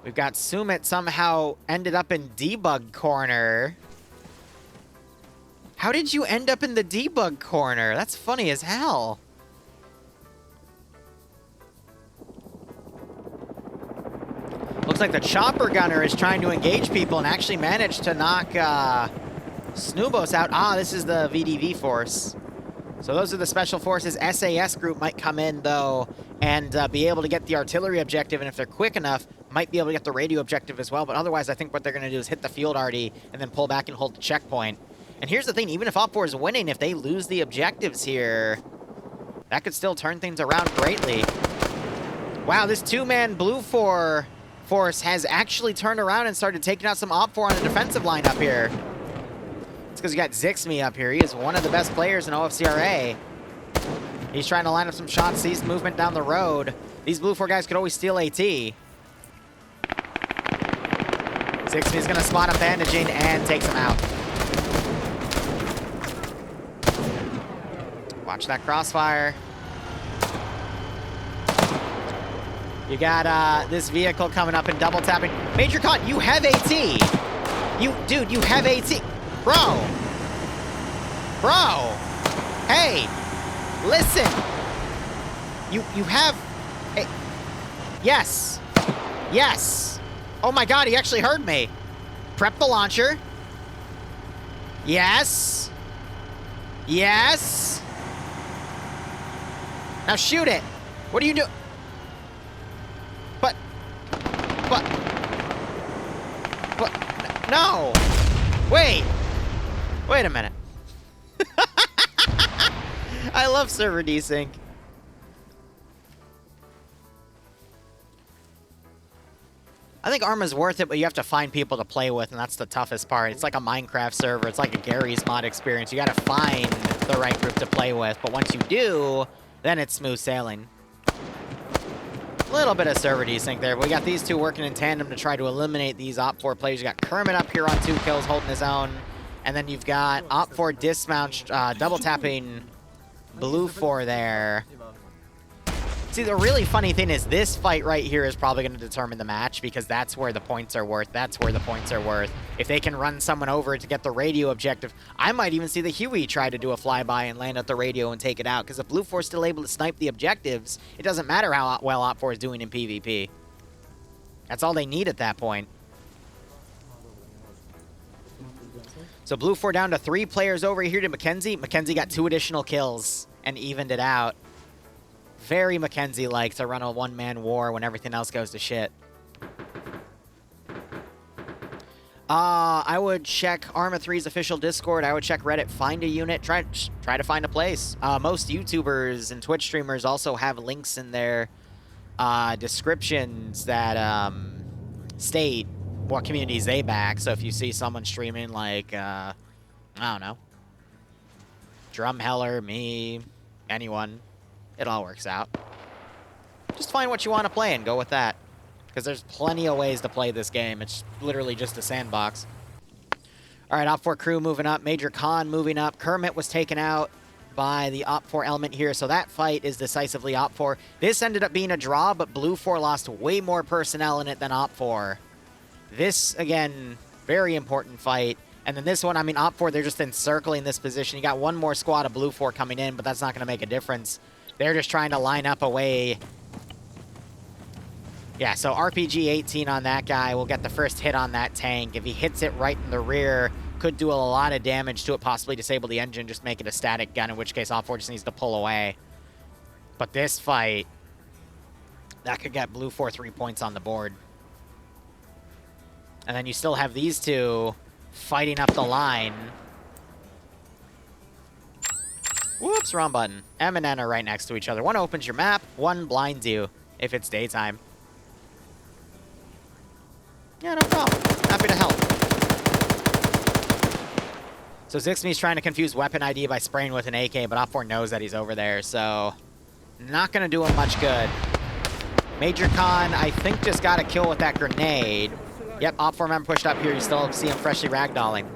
We've got Sumit somehow ended up in debug corner. How did you end up in the debug corner? That's funny as hell. Looks like the chopper gunner is trying to engage people and actually managed to knock Snoobos out. Ah, this is the VDV force. So those are the special forces. SAS group might come in, though, and be able to get the artillery objective, and if they're quick enough, might be able to get the radio objective as well. But otherwise, I think what they're going to do is hit the field arty and then pull back and hold the checkpoint. And here's the thing, even if Op 4 is winning, if they lose the objectives here, that could still turn things around greatly. Wow, this 2-man Blue 4 force has actually turned around and started taking out some Op 4 on the defensive line up here. It's because you got Zixme up here. He is one of the best players in OFCRA. He's trying to line up some shots, sees movement down the road. These Blue 4 guys could always steal AT. Zixme's going to spot him bandaging and takes him out. Watch that crossfire. You got this vehicle coming up and double tapping. Major Con, you have AT. Dude, you have AT. Bro. Hey, listen. You have. Hey. Yes. Oh my God, he actually heard me. Prep the launcher. Yes. Now shoot it. What do you do? But, no. Wait a minute. I love server desync. I think Arma's worth it, but you have to find people to play with, and that's the toughest part. It's like a Minecraft server. It's like a Gary's mod experience. You gotta find the right group to play with, but once you do, then it's smooth sailing. A little bit of server desync there, but we got these two working in tandem to try to eliminate these Op4 players. You got Kermit up here on 2 kills, holding his own, and then you've got Op4 dismount, double tapping Blue 4 there. See, the really funny thing is this fight right here is probably going to determine the match because that's where the points are worth. If they can run someone over to get the radio objective, I might even see the Huey try to do a flyby and land at the radio and take it out because if Blue 4 is still able to snipe the objectives, it doesn't matter how well Op4 is doing in PvP. That's all they need at that point. So Blue 4 down to 3 players over here to Mackenzie. Mackenzie got 2 additional kills and evened it out. Very Mackenzie-like to run a one-man war when everything else goes to shit. I would check Arma 3's official Discord. I would check Reddit, find a unit, try to find a place. Most YouTubers and Twitch streamers also have links in their descriptions that state what communities they back. So if you see someone streaming like, I don't know, Drumheller, me, anyone, it all works out. Just find what you want to play and go with that. Because there's plenty of ways to play this game. It's literally just a sandbox. All right, Op4 crew moving up. Major Khan moving up. Kermit was taken out by the Op4 element here. So that fight is decisively Op4. This ended up being a draw, but Blue 4 lost way more personnel in it than Op4. This, again, very important fight. And then this one, I mean, Op4, they're just encircling this position. You got one more squad of Blue 4 coming in, but that's not going to make a difference. They're just trying to line up a way. Yeah, so RPG 18 on that guy will get the first hit on that tank. If he hits it right in the rear, could do a lot of damage to it, possibly disable the engine, just make it a static gun, in which case Op4 just needs to pull away. But this fight, that could get Blue 4 3 points on the board. And then you still have these two fighting up the line. Whoops, wrong button. M and N are right next to each other. One opens your map, one blinds you if it's daytime. Yeah, no problem. Happy to help. So Zixmi's trying to confuse weapon ID by spraying with an AK, but Op4 knows that he's over there, so not going to do him much good. Major Khan, I think, just got a kill with that grenade. Yep, Op4 member pushed up here. You still see him freshly ragdolling.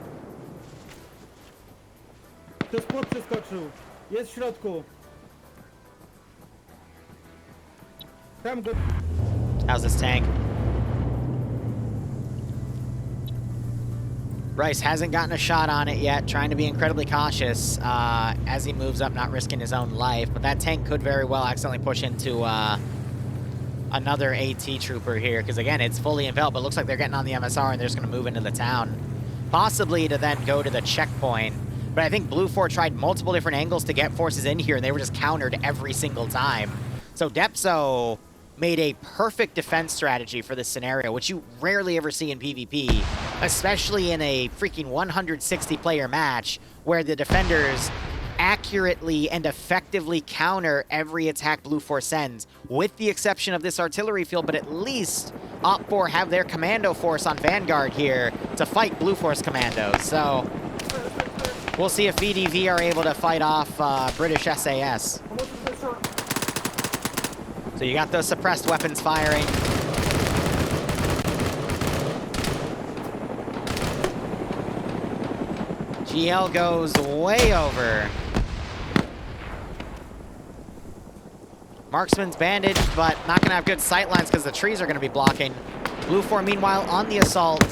Jest w środku. Tam go. How's this tank? Rice hasn't gotten a shot on it yet, trying to be incredibly cautious as he moves up, not risking his own life. But that tank could very well accidentally push into another AT trooper here, because again, it's fully enveloped, but it looks like they're getting on the MSR and they're just going to move into the town. Possibly to then go to the checkpoint. But I think Blue 4 tried multiple different angles to get forces in here, and they were just countered every single time. So Depso made a perfect defense strategy for this scenario, which you rarely ever see in PvP, especially in a freaking 160-player match where the defenders accurately and effectively counter every attack Blue 4 sends, with the exception of this artillery field, but at least Op4 have their commando force on Vanguard here to fight Blue 4's commandos. So we'll see if VDV are able to fight off British SAS. So you got those suppressed weapons firing. GL goes way over. Marksman's bandaged, but not gonna have good sight lines because the trees are gonna be blocking. Blue 4, meanwhile, on the assault.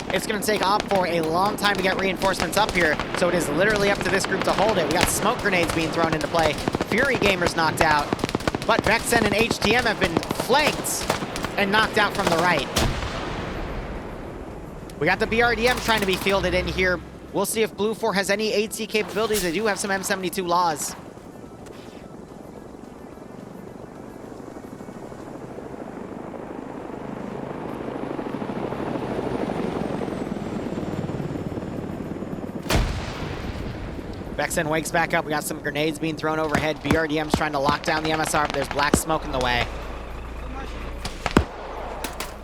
It's gonna take OPFOR a long time to get reinforcements up here, so it is literally up to this group to hold it. We got smoke grenades being thrown into play. Fury Gamer's knocked out, but Vexen and HTM have been flanked and knocked out from the right. We got the BRDM trying to be fielded in here. We'll see if Blue 4 has any AT capabilities. They do have some M72 laws. Vexen wakes back up. We got some grenades being thrown overhead. BRDM's trying to lock down the MSR, but there's black smoke in the way.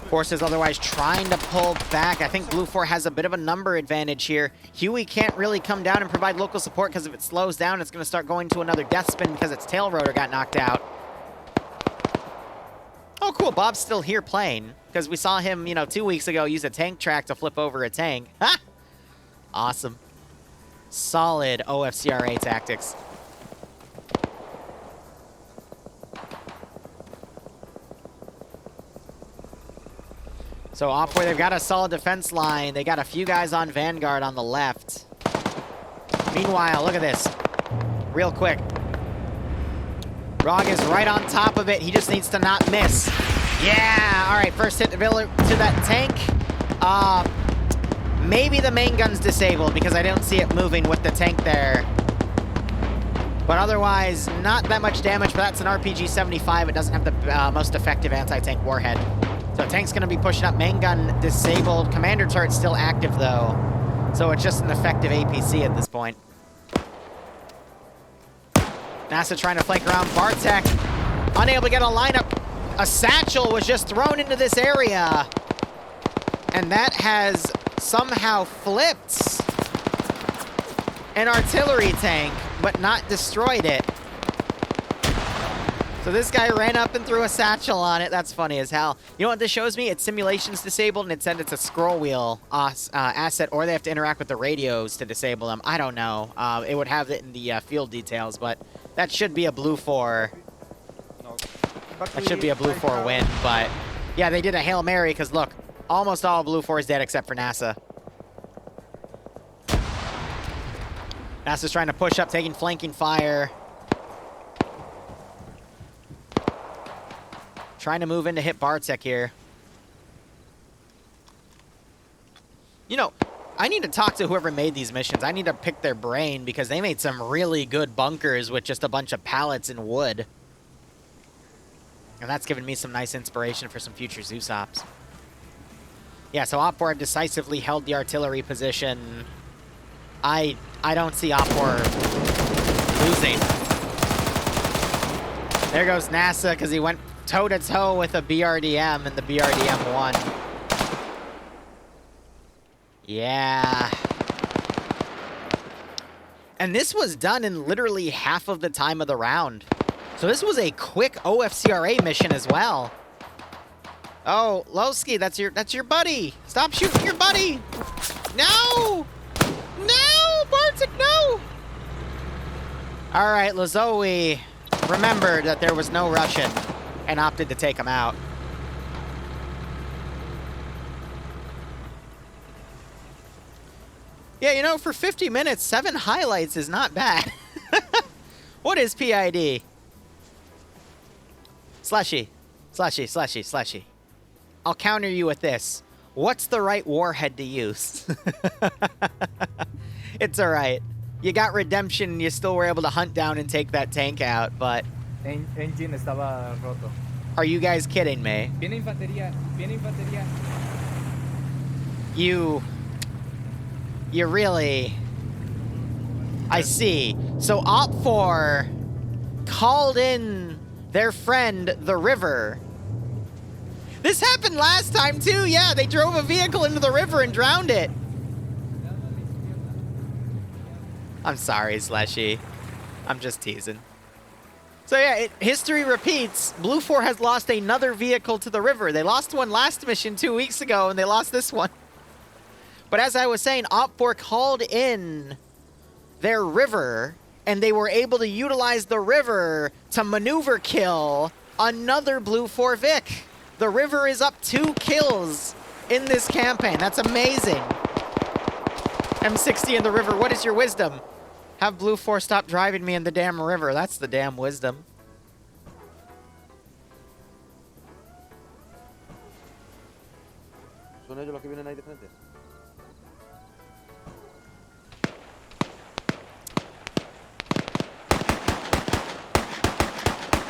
Forces otherwise trying to pull back. I think Blue 4 has a bit of a number advantage here. Huey can't really come down and provide local support because if it slows down, it's going to start going to another death spin because its tail rotor got knocked out. Oh, cool. Bob's still here playing because we saw him, 2 weeks ago use a tank track to flip over a tank. Ha! Awesome. Solid OFCRA tactics. So OPFOR, they've got a solid defense line. They got a few guys on Vanguard on the left. Meanwhile, look at this. Real quick. Rog is right on top of it. He just needs to not miss. Yeah! All right, first hit to that tank. Maybe the main gun's disabled because I don't see it moving with the tank there. But otherwise, not that much damage, but that's an RPG-75. It doesn't have the most effective anti-tank warhead. So tank's going to be pushing up. Main gun disabled. Commander turret still active, though. So it's just an effective APC at this point. NASA trying to flank around. Bartek unable to get a lineup. A satchel was just thrown into this area. And that has somehow flipped an artillery tank, but not destroyed it. So this guy ran up and threw a satchel on it. That's funny as hell. You know what this shows me? Its simulation's disabled, and it said it's a scroll wheel asset, or they have to interact with the radios to disable them. I don't know. It would have it in the field details, but that should be a Blue 4. That should be a Blue 4 win, but yeah, they did a Hail Mary, because look, almost all Blue 4 is dead except for NASA. NASA's trying to push up, taking flanking fire. Trying to move in to hit Bartek here. I need to talk to whoever made these missions. I need to pick their brain because they made some really good bunkers with just a bunch of pallets and wood. And that's given me some nice inspiration for some future Zeus ops. Yeah, so OPFOR have decisively held the artillery position. I don't see OPFOR losing. There goes NASA because he went toe-to-toe with a BRDM, and the BRDM won. Yeah. And this was done in literally half of the time of the round. So this was a quick OFCRA mission as well. Oh, Lowski, that's your buddy. Stop shooting your buddy. No! No, Bartek, no! All right, Lazoe remembered that there was no Russian and opted to take him out. Yeah, for 50 minutes, 7 highlights is not bad. What is PID? Slushy. I'll counter you with this. What's the right warhead to use? It's all right. You got redemption and you still were able to hunt down and take that tank out, but... Engine estaba roto. Are you guys kidding me? Viene infantería. You really... I see. So OPFOR called in their friend, the river. This happened last time too, yeah. They drove a vehicle into the river and drowned it. I'm sorry, Slushy. I'm just teasing. So yeah, history repeats. Blue 4 has lost another vehicle to the river. They lost one last mission 2 weeks ago, and they lost this one. But as I was saying, OPFOR called in their river and they were able to utilize the river to maneuver kill another Blue 4 Vic. The river is up 2 kills in this campaign. That's amazing. M60 in the river, what is your wisdom? Have Blue 4 stop driving me in the damn river. That's the damn wisdom. ¿Son ellos los que vienen ahí de frente?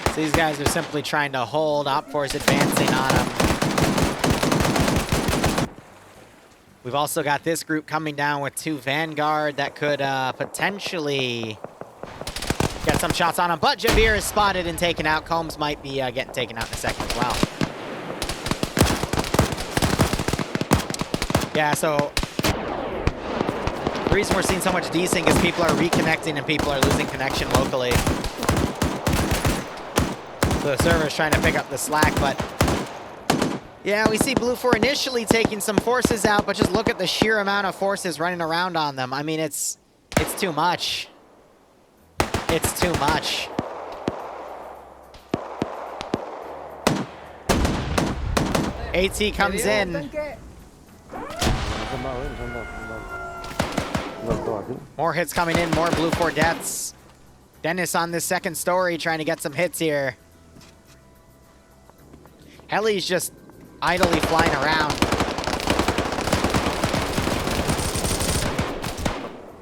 So these guys are simply trying to hold. OpFor's advancing on them. We've also got this group coming down with 2 Vanguard that could potentially get some shots on him. But Javier is spotted and taken out. Combs might be getting taken out in a second as well. Yeah, so the reason we're seeing so much desync is people are reconnecting and people are losing connection locally. So the server's trying to pick up the slack, but yeah, we see Blue 4 initially taking some forces out, but just look at the sheer amount of forces running around on them. I mean, it's too much. It's too much. AT comes in. More hits coming in, more Blue 4 deaths. Dennis on this second story trying to get some hits here. Heli's just idly flying around.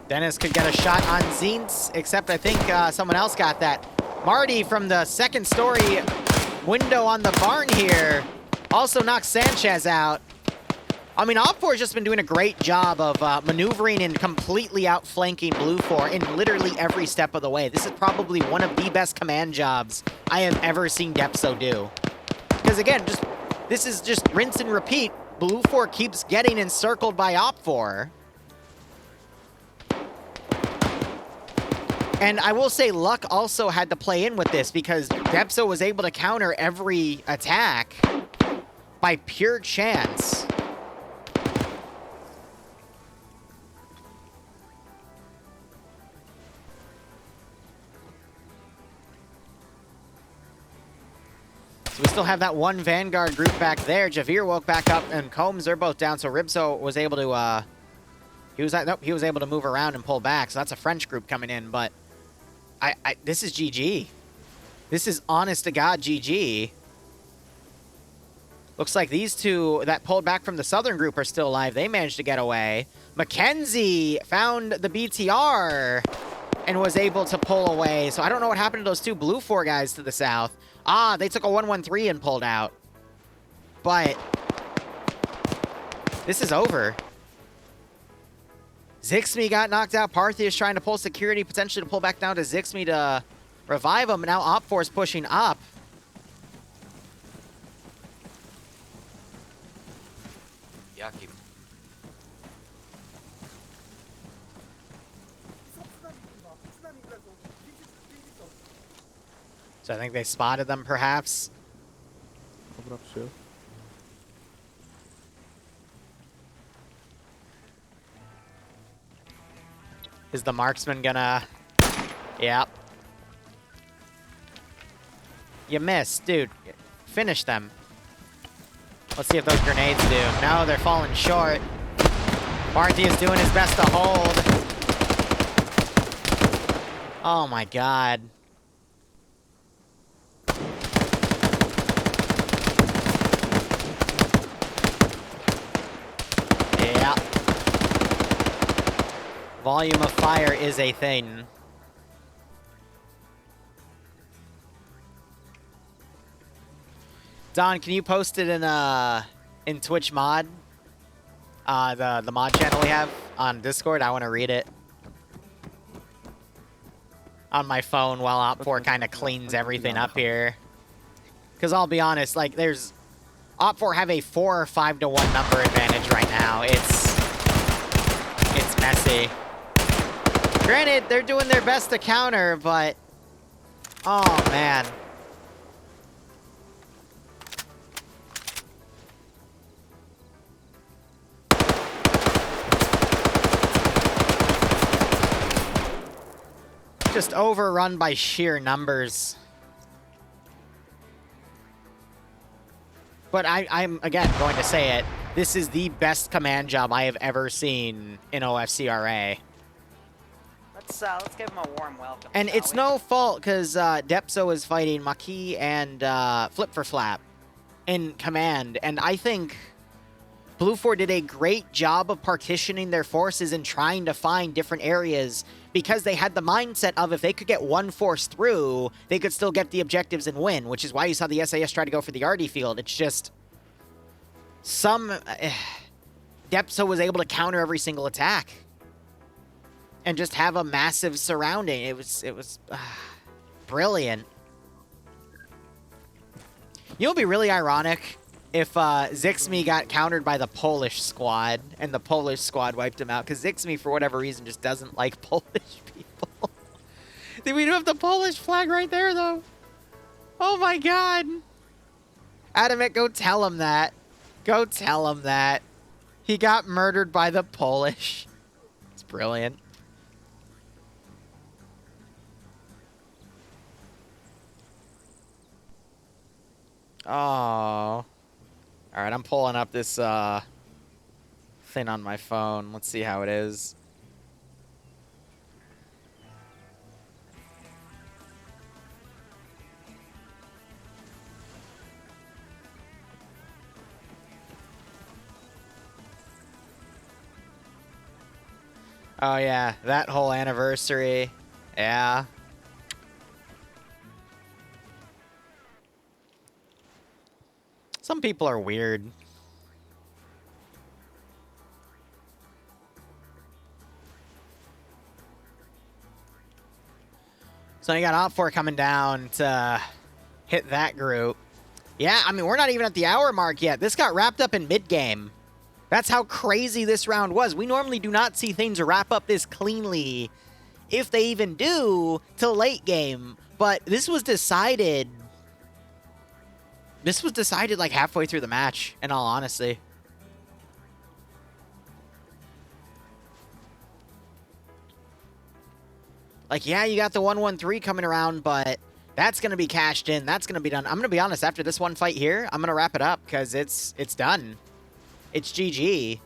Dennis could get a shot on Zints, except I think someone else got that. Marty from the second story window on the barn here also knocks Sanchez out. I mean, OFCRA has just been doing a great job of maneuvering and completely outflanking Blue 4 in literally every step of the way. This is probably one of the best command jobs I have ever seen Depso do. Because again, this is just rinse and repeat. Blue 4 keeps getting encircled by OFCRA. And I will say luck also had to play in with this because Depso was able to counter every attack by pure chance. So we still have that one Vanguard group back there. Javier woke back up, and Combs, they're both down. So Ribso was able to, he was able to move around and pull back. So that's a French group coming in. But this is GG. This is honest to God GG. Looks like these two that pulled back from the southern group are still alive. They managed to get away. Mackenzie found the BTR and was able to pull away. So I don't know what happened to those 2 Blue 4 guys to the south. Ah, they took a 113 and pulled out. But this is over. Zixmi got knocked out. Parthi is trying to pull security, potentially to pull back down to Zixmi to revive him. Now OpFor's pushing up. Yaki. So I think they spotted them, perhaps. Is the marksman gonna... Yep. You missed, dude. Finish them. Let's see if those grenades do. No, they're falling short. Barthy is doing his best to hold. Oh my god. Yeah. Volume of fire is a thing. Don, can you post it in Twitch mod? The mod channel we have on Discord. I want to read it on my phone while OpFor kind of cleans everything up here. Because I'll be honest, like there's OpFor have a 4 or 5 to 1 number advantage right now. It's messy. Granted, they're doing their best to counter, but oh man. Just overrun by sheer numbers. But I'm, again, going to say it. This is the best command job I have ever seen in OFCRA. Let's give him a warm welcome. And it's no fault, because Depso is fighting Maki and Flip for Flap in command. And I think Blue 4 did a great job of partitioning their forces and trying to find different areas, because they had the mindset of if they could get one force through, they could still get the objectives and win, which is why you saw the SAS try to go for the RD field. It's just Depso was able to counter every single attack and just have a massive surrounding. It was brilliant. You know, it'd be really ironic if Zixmi got countered by the Polish squad and the Polish squad wiped him out, because Zixmi, for whatever reason, just doesn't like Polish people. We do have the Polish flag right there, though. Oh my god. Adamek, go tell him that. Go tell him that. He got murdered by the Polish. It's brilliant. Oh. All right, I'm pulling up this thing on my phone. Let's see how it is. Oh yeah, that whole anniversary. Yeah. Some people are weird. So you got OFCRA coming down to hit that group. Yeah, I mean, we're not even at the hour mark yet. This got wrapped up in mid-game. That's how crazy this round was. We normally do not see things wrap up this cleanly, if they even do, till late game. But this was decided... This was decided like halfway through the match, in all honesty. Like, yeah, you got the 1-1-3 coming around, but that's going to be cashed in. That's going to be done. I'm going to be honest, after this one fight here, I'm going to wrap it up, because it's done. It's GG.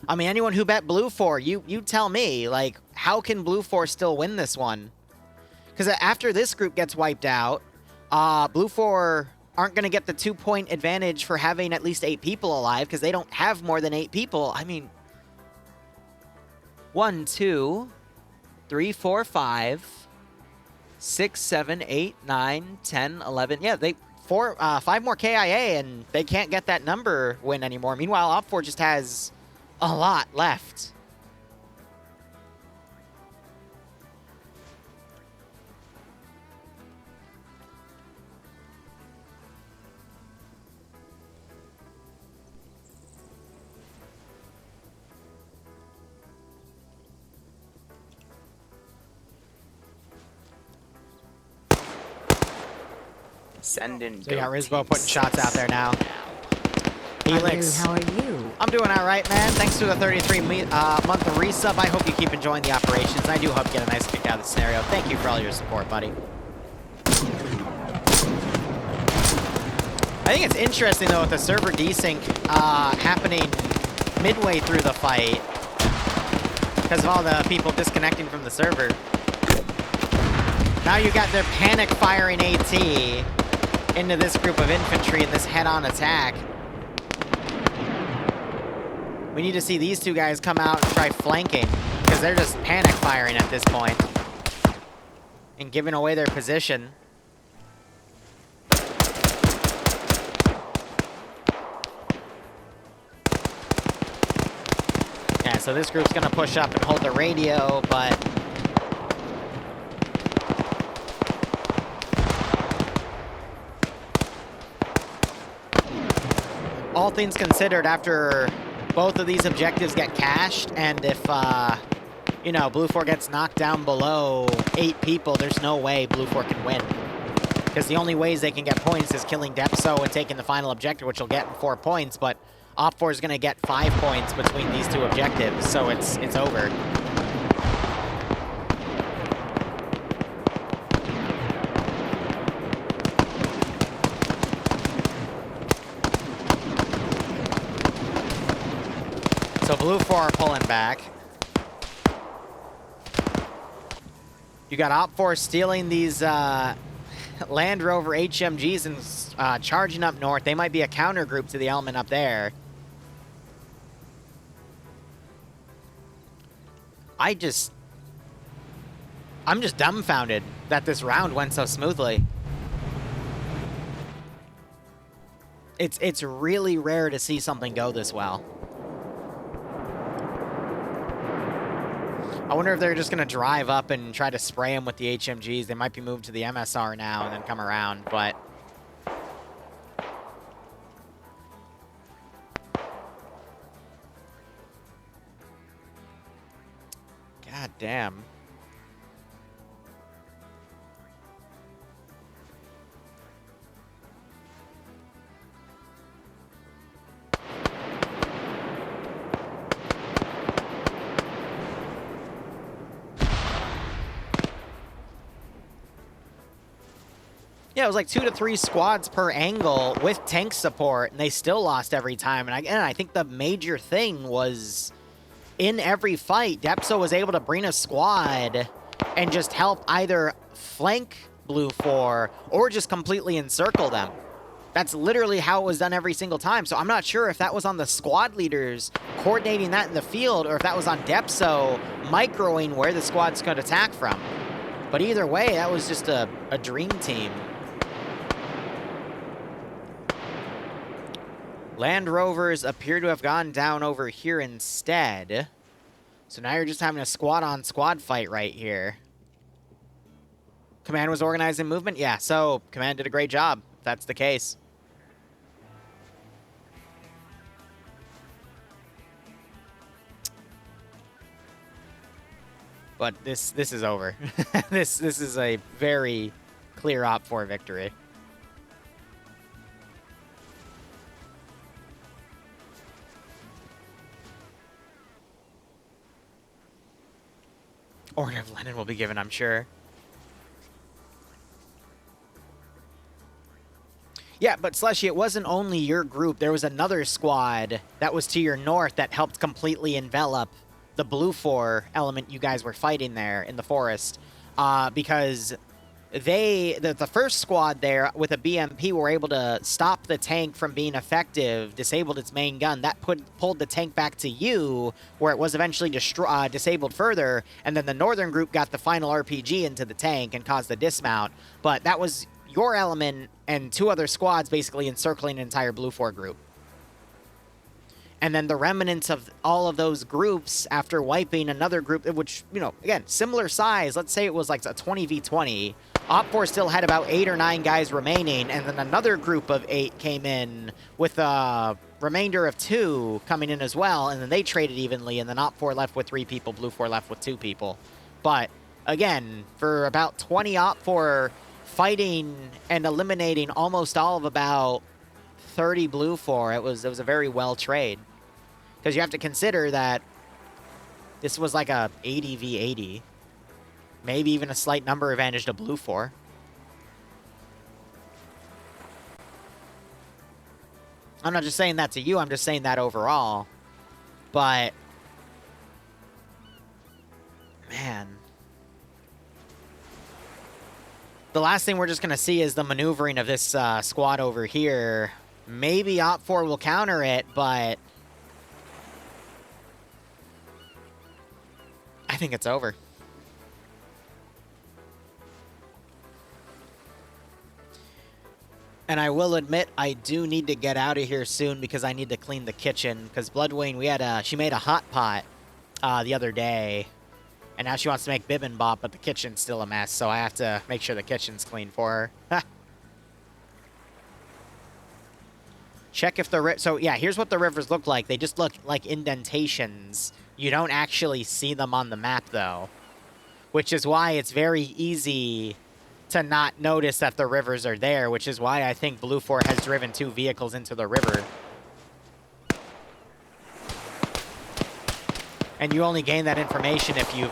I mean, anyone who bet Blue 4, you tell me, like, how can Blue 4 still win this one? Because after this group gets wiped out, Blue 4... aren't going to get the 2-point advantage for having at least 8 people alive, because they don't have more than 8 people. I mean, 1, 2, 3, 4, 5, 6, 7, 8, 9, 10, 11. Yeah, 5 more KIA, and they can't get that number win anymore. Meanwhile, OFCRA just has a lot left. Send in. So you got Rizbo putting shots out there now. Helix. How are you? I'm doing all right, man. Thanks to the 33-month resub. I hope you keep enjoying the operations. I do hope you get a nice kick out of the scenario. Thank you for all your support, buddy. I think it's interesting, though, with the server desync happening midway through the fight because of all the people disconnecting from the server. Now you got their panic firing AT into this group of infantry in this head-on attack. We need to see these two guys come out and try flanking, because they're just panic firing at this point and giving away their position. Yeah, so this group's gonna push up and hold the radio, but all things considered, after both of these objectives get cashed, and if, you know, Blue 4 gets knocked down below 8 people, there's no way Blue 4 can win. Because the only ways they can get points is killing Depso and taking the final objective, which will get 4 points, but OFCRA is going to get 5 points between these 2 objectives, so it's over. So Blue 4 are pulling back. You got Op 4 stealing these Land Rover HMGs and charging up north. They might be a counter group to the element up there. I'm just dumbfounded that this round went so smoothly. It's really rare to see something go this well. I wonder if they're just going to drive up and try to spray them with the HMGs. They might be moved to the MSR now and then come around, but... God damn. Yeah, it was like 2 to 3 squads per angle with tank support, and they still lost every time. And I think the major thing was, in every fight, Depso was able to bring a squad and just help either flank Blue 4 or just completely encircle them. That's literally how it was done every single time. So I'm not sure if that was on the squad leaders coordinating that in the field, or if that was on Depso microing where the squads could attack from. But either way, that was just a dream team. Land Rovers appear to have gone down over here instead. So now you're just having a squad-on-squad fight right here. Command was organizing movement? Yeah, so Command did a great job, if that's the case. But this is over. This is a very clear Op 4 victory. Order of Lenin will be given, I'm sure. Yeah, but Slushy, it wasn't only your group. There was another squad that was to your north that helped completely envelop the Blue 4 element you guys were fighting there in the forest. Because the first squad there with a BMP were able to stop the tank from being effective, disabled its main gun. That pulled the tank back to you, where it was eventually disabled further, and then the northern group got the final RPG into the tank and caused the dismount. But that was your element and 2 other squads basically encircling an entire Blue 4 group. And then the remnants of all of those groups, after wiping another group, which, you know, again, similar size, let's say it was like a 20v20, Op4 still had about 8 or 9 guys remaining, and then another group of 8 came in with a remainder of 2 coming in as well, and then they traded evenly, and then Op4 left with 3 people, Blue 4 left with 2 people. But, again, for about 20 Op4 fighting and eliminating almost all of about 30 Blue 4, it was a very well trade. Because you have to consider that this was like a 80v80. Maybe even a slight number advantage to Blue 4. I'm not just saying that to you, I'm just saying that overall. But, man. The last thing we're just going to see is the maneuvering of this squad over here. Maybe Op4 will counter it, but I think it's over. And I will admit, I do need to get out of here soon because I need to clean the kitchen. Because Bloodwayne, she made a hot pot the other day. And now she wants to make bibimbap, but the kitchen's still a mess. So I have to make sure the kitchen's clean for her. Check if the... So, yeah, here's what the rivers look like. They just look like indentations. You don't actually see them on the map, though. Which is why it's very easy to not notice that the rivers are there, which is why I think Blue 4 has driven 2 vehicles into the river. And you only gain that information if you've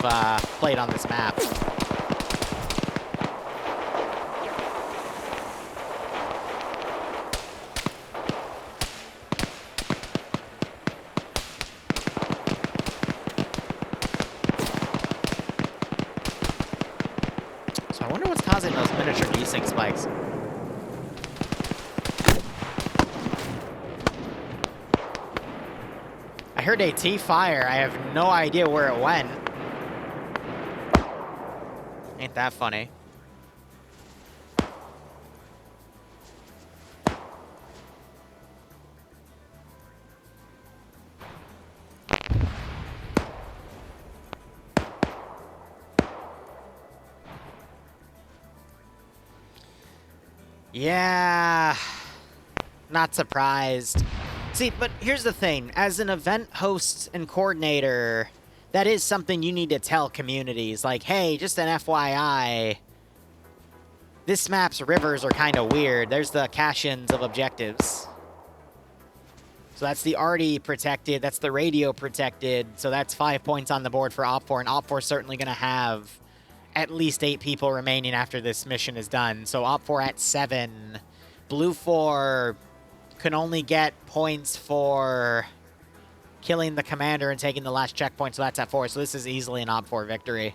played on this map. miniature desync spikes. I heard a T-fire. I have no idea where it went. Ain't that funny? Yeah, not surprised. See, but here's the thing. As an event host and coordinator, that is something you need to tell communities. Like, hey, just an FYI, this map's rivers are kind of weird. There's the cache-ins of objectives. So that's the arty protected, that's the radio protected, so that's 5 points on the board for OPFOR, and OPFOR's certainly going to have at least 8 people remaining after this mission is done. So OPFOR at 7. Blue 4 can only get points for killing the commander and taking the last checkpoint, so that's at 4. So this is easily an OPFOR victory.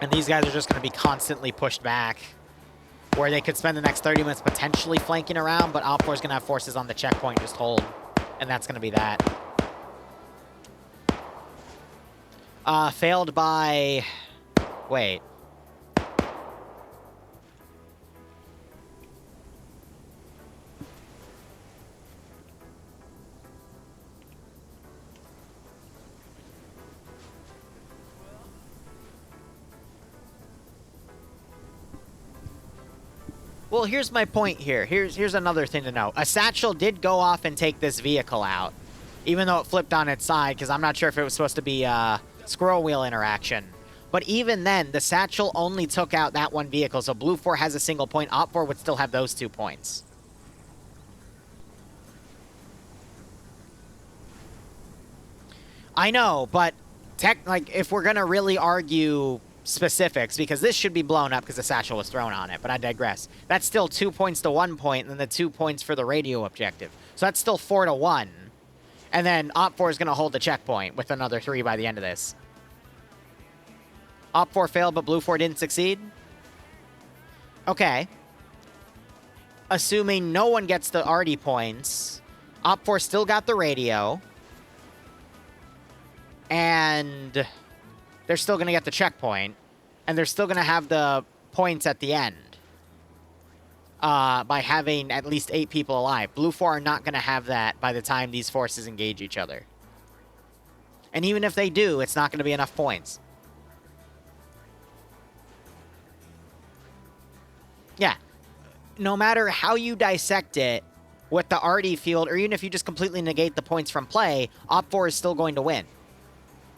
And these guys are just going to be constantly pushed back, where they could spend the next 30 minutes potentially flanking around, but OPFOR is going to have forces on the checkpoint, just hold. And that's going to be that. Failed by... Wait. Well, here's my point here. Here's another thing to know. A satchel did go off and take this vehicle out, even though it flipped on its side, because I'm not sure if it was supposed to be a squirrel wheel interaction. But even then, the satchel only took out that one vehicle, so Blue 4 has a single point. OPFOR would still have those 2 points. I know, but if we're going to really argue specifics, because this should be blown up because the satchel was thrown on it, but I digress. That's still 2 points to 1 point, and then the 2 points for the radio objective. So that's still 4 to 1. And then OPFOR is going to hold the checkpoint with another 3 by the end of this. OPFOR failed, but Blue 4 didn't succeed? Okay. Assuming no one gets the arty points, OPFOR still got the radio. And they're still going to get the checkpoint, and they're still going to have the points at the end by having at least 8 people alive. Blue 4 are not going to have that by the time these forces engage each other. And even if they do, it's not going to be enough points. Yeah. No matter how you dissect it with the arty field, or even if you just completely negate the points from play, OPFOR is still going to win,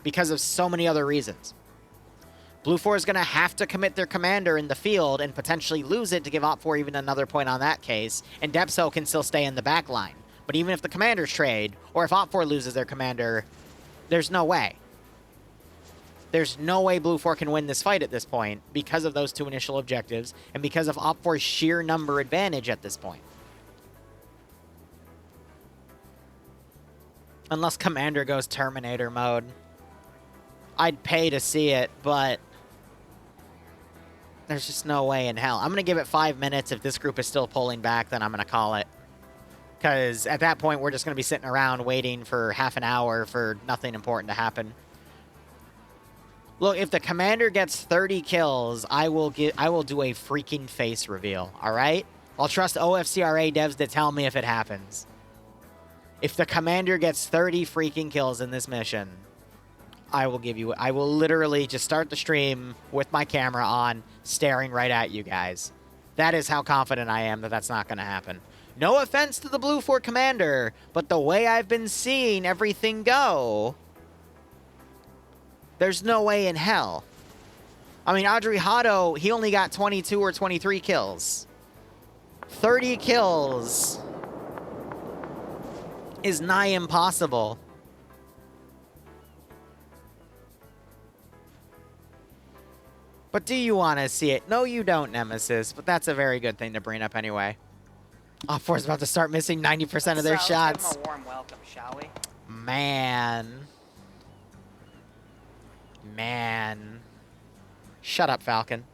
because of so many other reasons. Blue 4 is going to have to commit their commander in the field and potentially lose it to give OPFOR even another point on that case, and Depso can still stay in the back line. But even if the commanders trade, or if OPFOR loses their commander, there's no way. There's no way Blue 4 can win this fight at this point because of those 2 initial objectives, and because of OPFOR's sheer number advantage at this point. Unless Commander goes Terminator mode. I'd pay to see it, but there's just no way in hell. I'm going to give it 5 minutes. If this group is still pulling back, then I'm going to call it. Because at that point, we're just going to be sitting around waiting for half an hour for nothing important to happen. Look, if the commander gets 30 kills, I will do a freaking face reveal, all right? I'll trust OFCRA devs to tell me if it happens. If the commander gets 30 freaking kills in this mission, I will literally just start the stream with my camera on, staring right at you guys. That is how confident I am that that's not going to happen. No offense to the Blue 4 commander, but the way I've been seeing everything go, there's no way in hell. I mean, Audrey Hotto, he only got 22 or 23 kills. 30 kills is nigh impossible. But do you want to see it? No, you don't, Nemesis, but that's a very good thing to bring up anyway. OPFOR's about to start missing 90% of their shots. Let's give them a warm welcome, shall we? Man. Shut up, Falcon.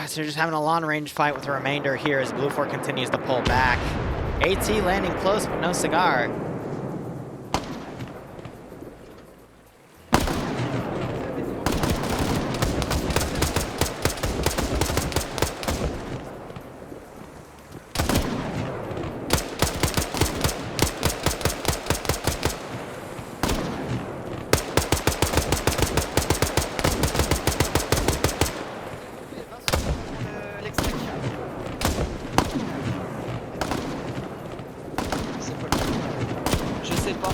So you're just having a long-range fight with the remainder here as Blue 4 continues to pull back. AT landing close, but no cigar. Je sais pas.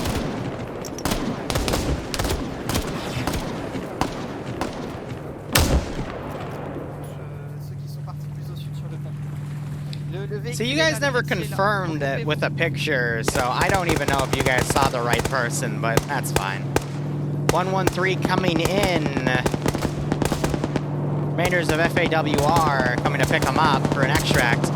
Ceux qui sont partis plus au sud sur le pont. Le véhicule So you est guys là, never c'est là. confirmed it with a picture, so I don't even know if you guys saw the right person, but that's fine. 113 coming in. Remainders of FAWR coming to pick them up for an extract.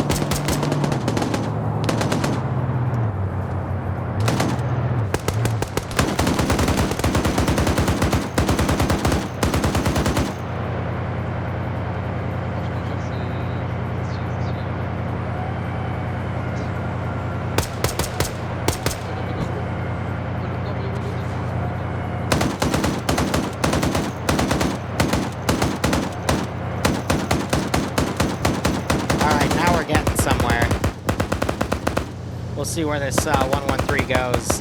We'll see where this 113 goes.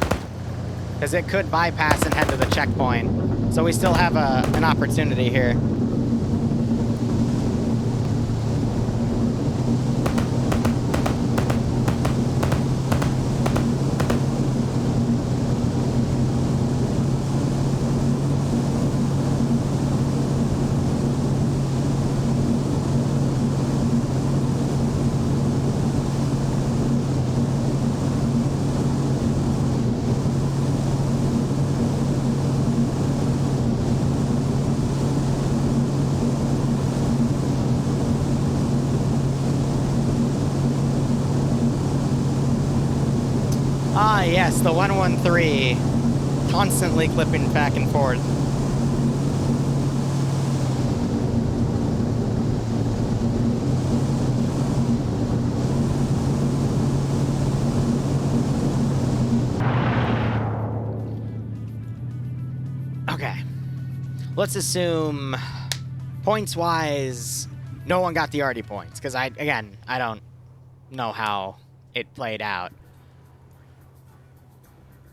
Because it could bypass and head to the checkpoint. So we still have an opportunity here. Ah, yes, the 113. Constantly clipping back and forth. Okay. Let's assume, points-wise, no one got the Artie points. Because, I don't know how it played out.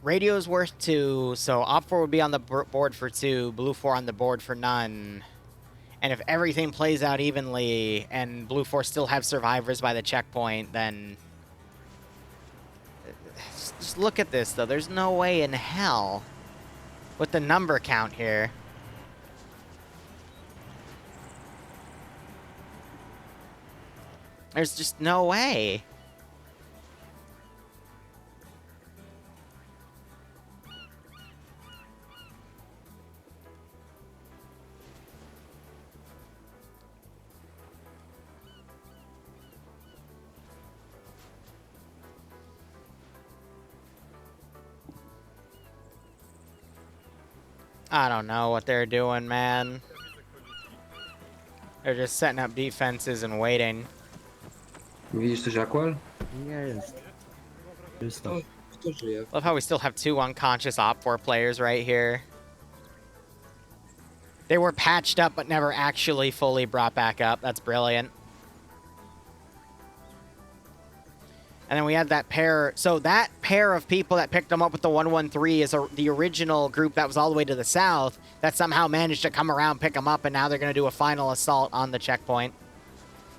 Radio's worth 2, so Op4 would be on the board for 2, Blue 4 on the board for none. And if everything plays out evenly, and Blue 4 still have survivors by the checkpoint, then... Just look at this, though. There's no way in hell, with the number count here. There's just no way. I don't know what they're doing, man. They're just setting up defenses and waiting. Widzisz coś, Aqual? Nie jest. Czysto. Kto żyje? Love how we still have 2 unconscious Op4 players right here. They were patched up, but never actually fully brought back up. That's brilliant. And then we had that pair. So that pair of people that picked them up with the 113 is the original group that was all the way to the south that somehow managed to come around, pick them up, and now they're going to do a final assault on the checkpoint.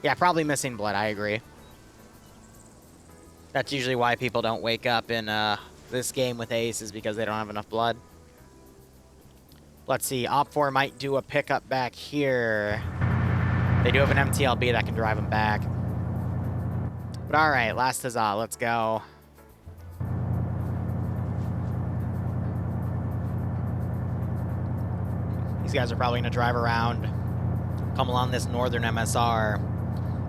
Yeah, probably missing blood. I agree. That's usually why people don't wake up in this game with Ace, is because they don't have enough blood. Let's see, Op4 might do a pickup back here. They do have an MTLB that can drive them back. But all right, last huzzah, let's go. These guys are probably gonna drive around, come along this northern MSR,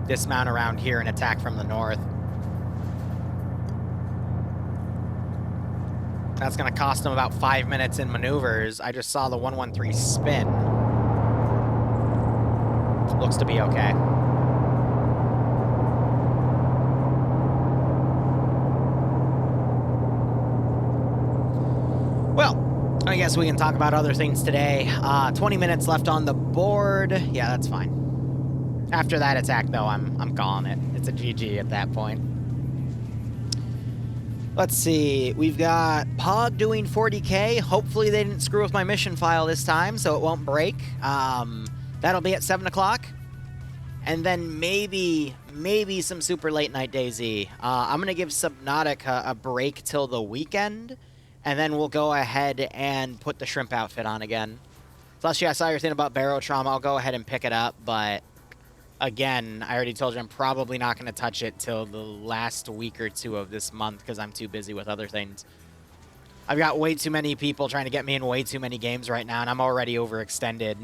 dismount around here and attack from the north. That's gonna cost them about 5 minutes in maneuvers. I just saw the 113 spin. Looks to be okay. Well, I guess we can talk about other things today. 20 minutes left on the board. Yeah, that's fine. After that attack, though, I'm calling it. It's a GG at that point. Let's see. We've got Pog doing 40K. Hopefully they didn't screw with my mission file this time, so it won't break. That'll be at 7 o'clock. And then maybe some super late night DayZ. I'm going to give Subnautica a break till the weekend, and then we'll go ahead and put the shrimp outfit on again. Plus, yeah, I saw your thing about Barotrauma. I'll go ahead and pick it up, but again, I already told you I'm probably not going to touch it till the last week or two of this month because I'm too busy with other things. I've got way too many people trying to get me in way too many games right now, and I'm already overextended.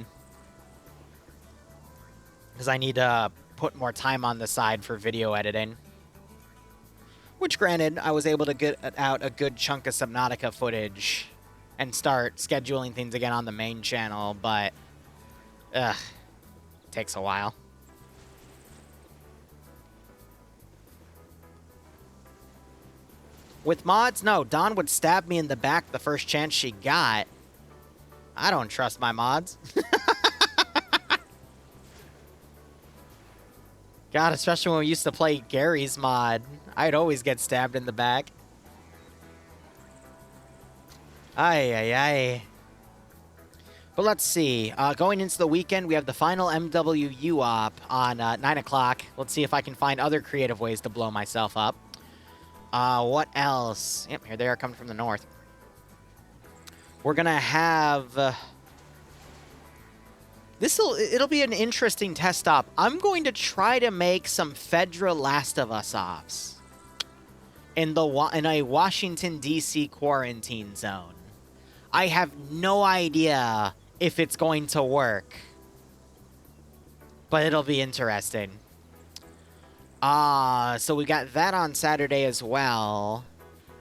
Because I need to put more time on the side for video editing. Which, granted, I was able to get out a good chunk of Subnautica footage and start scheduling things again on the main channel, but it takes a while. With mods, no, Dawn would stab me in the back the first chance she got. I don't trust my mods. God, especially when we used to play Gary's mod. I'd always get stabbed in the back. Ay, ay, ay. But let's see. Going into the weekend, we have the final MWU op on 9 o'clock. Let's see if I can find other creative ways to blow myself up. What else? Yep, here they are coming from the north. We're going to have... It'll be an interesting test stop. I'm going to try to make some Fedra Last of Us ops in a Washington, D.C. quarantine zone. I have no idea if it's going to work, but it'll be interesting. So we got that on Saturday as well.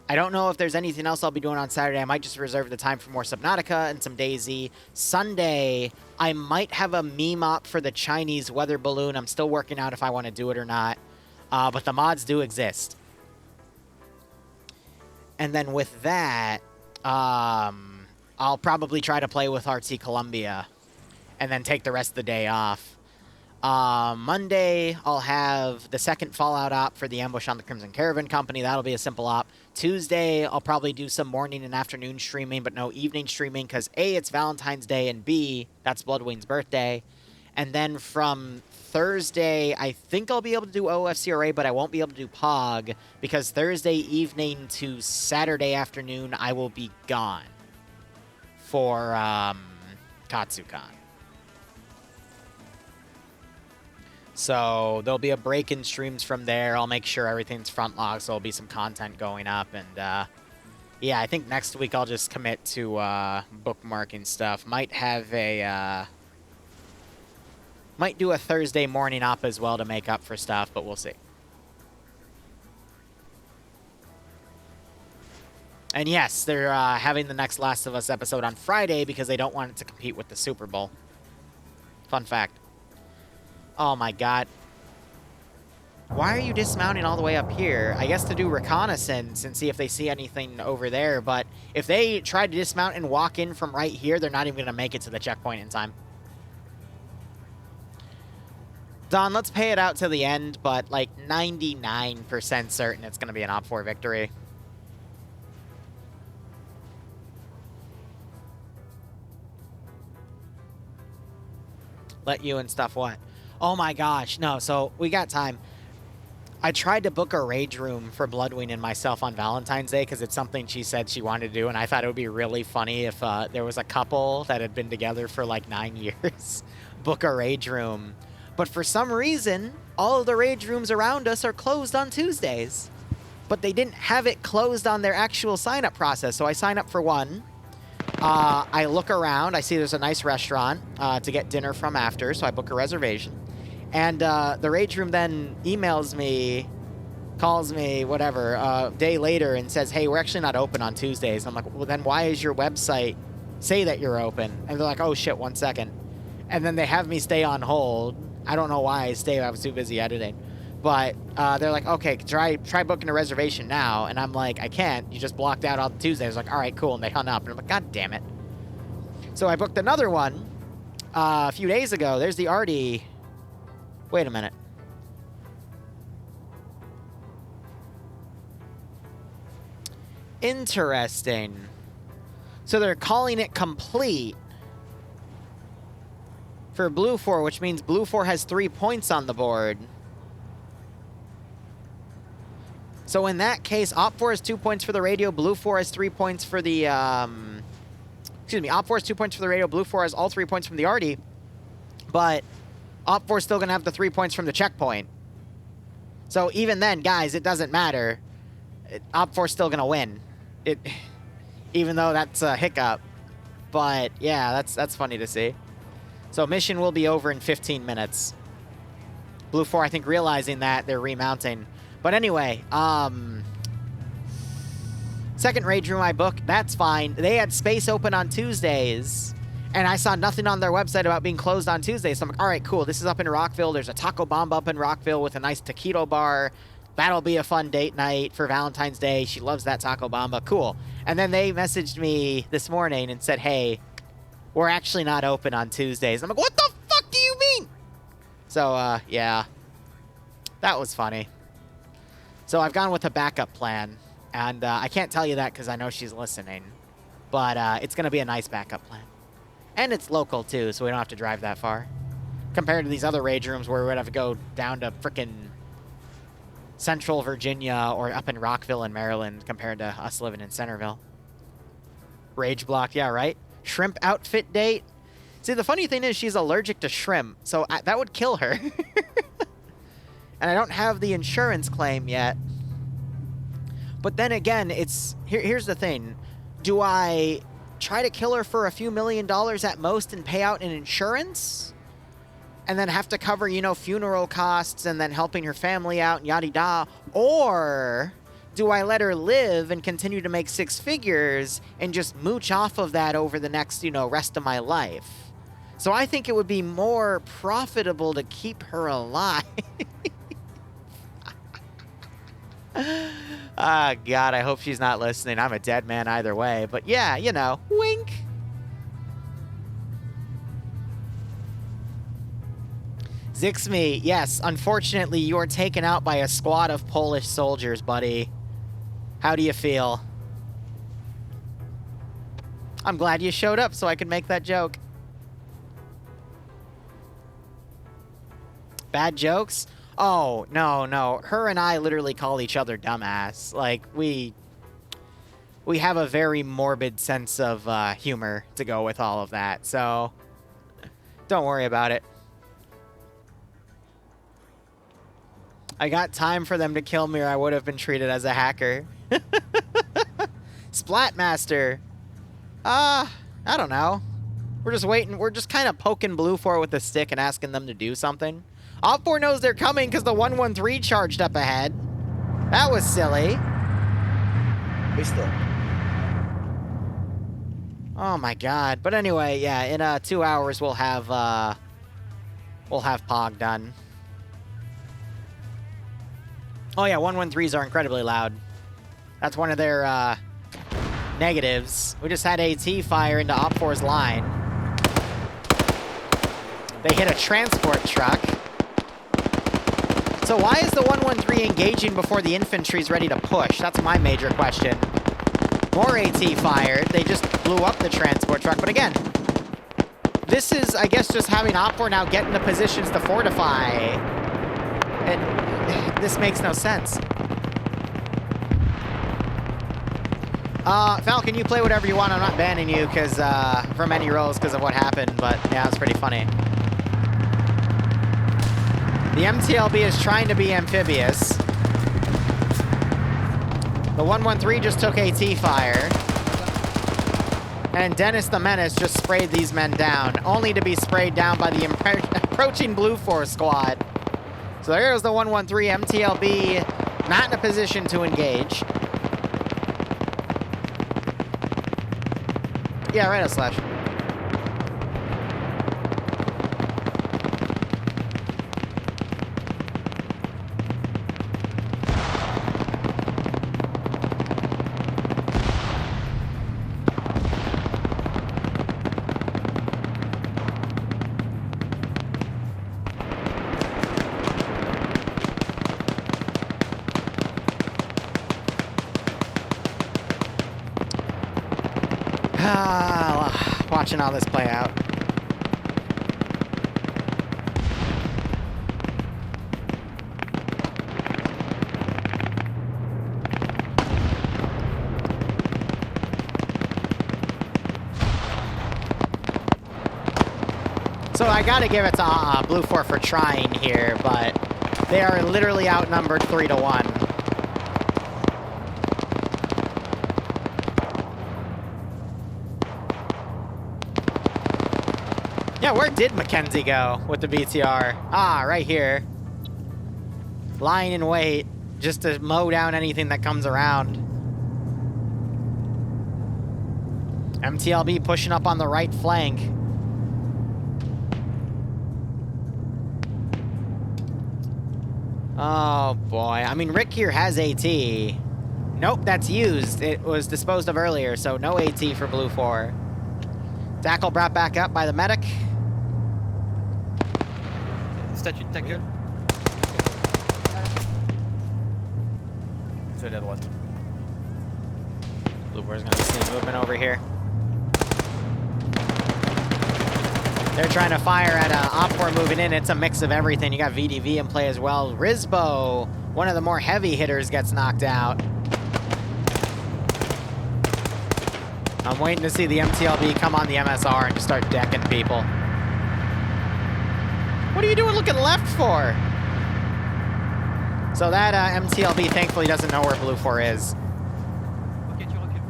I don't know if there's anything else I'll be doing on Saturday. I might just reserve the time for more Subnautica and some DayZ. Sunday, I might have a meme op for the Chinese weather balloon. I'm still working out if I want to do it or not. But the mods do exist. And then with that, I'll probably try to play with RT Columbia and then take the rest of the day off. Monday, I'll have the second Fallout op for the ambush on the Crimson Caravan Company. That'll be a simple op. Tuesday, I'll probably do some morning and afternoon streaming, but no evening streaming, because A, it's Valentine's Day, and B, that's Bloodwing's birthday. And then from Thursday, I think I'll be able to do OFCRA, but I won't be able to do POG, because Thursday evening to Saturday afternoon, I will be gone for Katsucon. So there'll be a break in streams from there. I'll make sure everything's front logged, so there'll be some content going up. And yeah, I think next week I'll just commit to bookmarking stuff. Might have a might do a Thursday morning op as well to make up for stuff, but we'll see. And yes, they're having the next Last of Us episode on Friday because they don't want it to compete with the Super Bowl. Fun fact. Oh my god. Why are you dismounting all the way up here? I guess to do reconnaissance and see if they see anything over there, but if they try to dismount and walk in from right here, they're not even going to make it to the checkpoint in time. Don, let's pay it out to the end, but like 99% certain it's going to be an Op 4 victory. Let you and stuff what? Oh my gosh, no, so we got time. I tried to book a rage room for Bloodwing and myself on Valentine's Day because it's something she said she wanted to do, and I thought it would be really funny if there was a couple that had been together for like 9 years book a rage room. But for some reason, all of the rage rooms around us are closed on Tuesdays. But they didn't have it closed on their actual sign-up process, so I sign up for one. I look around, I see there's a nice restaurant to get dinner from after, so I book a reservation. And the rage room then emails me, calls me, whatever, a day later and says, hey, we're actually not open on Tuesdays. I'm like, well, then why is your website say that you're open? And they're like, oh, shit, 1 second. And then they have me stay on hold. I don't know why I stayed. I was too busy editing. But they're like, okay, try booking a reservation now. And I'm like, I can't. You just blocked out all the Tuesdays. I was like, all right, cool. And they hung up. And I'm like, God damn it. So I booked another one a few days ago. There's the Artie. Wait a minute. Interesting. So they're calling it complete for Blue 4, which means Blue 4 has 3 points on the board. So in that case, Op 4 has 2 points for the radio, Blue 4 has 3 points for the, excuse me, Op 4 has 2 points for the radio, Blue 4 has all 3 points from the Artie, but Op 4 is still going to have the 3 points from the checkpoint. So even then, guys, it doesn't matter. Op 4 is still going to win. Even though that's a hiccup. But yeah, that's funny to see. So mission will be over in 15 minutes. Blue 4, I think, realizing that, they're remounting. But anyway, second rage room I booked, that's fine. They had space open on Tuesdays, and I saw nothing on their website about being closed on Tuesdays. So I'm like, all right, cool. This is up in Rockville. There's a Taco Bomb up in Rockville with a nice taquito bar. That'll be a fun date night for Valentine's Day. She loves that Taco Bomba. Cool. And then they messaged me this morning and said, hey, we're actually not open on Tuesdays. I'm like, what the fuck do you mean? So, yeah. That was funny. So I've gone with a backup plan. And I can't tell you that because I know she's listening. But it's going to be a nice backup plan. And it's local, too, so we don't have to drive that far. Compared to these other rage rooms where we would have to go down to frickin' Central Virginia or up in Rockville in Maryland compared to us living in Centerville. Rage block, yeah, right? Shrimp outfit date. See, the funny thing is she's allergic to shrimp, so that would kill her. And I don't have the insurance claim yet. But then again, here's the thing. Do I try to kill her for a few $1 million at most and pay out in insurance? And then have to cover, you know, funeral costs and then helping her family out and yada-da? Or do I let her live and continue to make 6 figures and just mooch off of that over the next, you know, rest of my life? So I think it would be more profitable to keep her alive. Ah, God, I hope she's not listening. I'm a dead man either way. But yeah, you know, wink. Zixme, yes, unfortunately, you're taken out by a squad of Polish soldiers, buddy. How do you feel? I'm glad you showed up so I could make that joke. Bad jokes? Oh, no. Her and I literally call each other dumbass. Like, we have a very morbid sense of humor to go with all of that, so don't worry about it. I got time for them to kill me or I would have been treated as a hacker. Splatmaster. I don't know. We're just waiting. We're just kind of poking Blue 4 with a stick and asking them to do something. Op 4 knows they're coming because the 113 charged up ahead. That was silly. Oh my God. But anyway, yeah, in 2 hours we'll have Pog done. Oh yeah, 113s are incredibly loud. That's one of their negatives. We just had AT fire into Op 4's line. They hit a transport truck. So why is the 113 engaging before the infantry's ready to push? That's my major question. More AT fired. They just blew up the transport truck. But again, this is, I guess, just having Op 4 now get into positions to fortify. This makes no sense. Falcon, you play whatever you want. I'm not banning you from any roles because of what happened, but yeah, it's pretty funny. The MTLB is trying to be amphibious. The 113 just took AT fire. And Dennis the Menace just sprayed these men down, only to be sprayed down by the approaching Blue Force squad. So there goes the 113 MTLB, not in a position to engage. Yeah, right, Slash. Watching all this play out. So I gotta give it to Blue 4 for trying here, but they are literally outnumbered 3-1. Yeah, where did Mackenzie go with the BTR? Ah, right here. Lying in wait, just to mow down anything that comes around. MTLB pushing up on the right flank. Oh, boy. I mean, Rick here has AT. Nope, that's used. It was disposed of earlier, so no AT for Blue 4. Tackle brought back up by the medic. Statue de ta gueule. Sur la droite. Blue 4 is going to see movement over here. They're trying to fire at OFCRA moving in. It's a mix of everything. You got VDV in play as well. Rizbo, one of the more heavy hitters, gets knocked out. I'm waiting to see the MTLB come on the MSR and just start decking people. What are you doing looking left for? So that MTLB thankfully doesn't know where Blue 4 is. Ok, tu recules.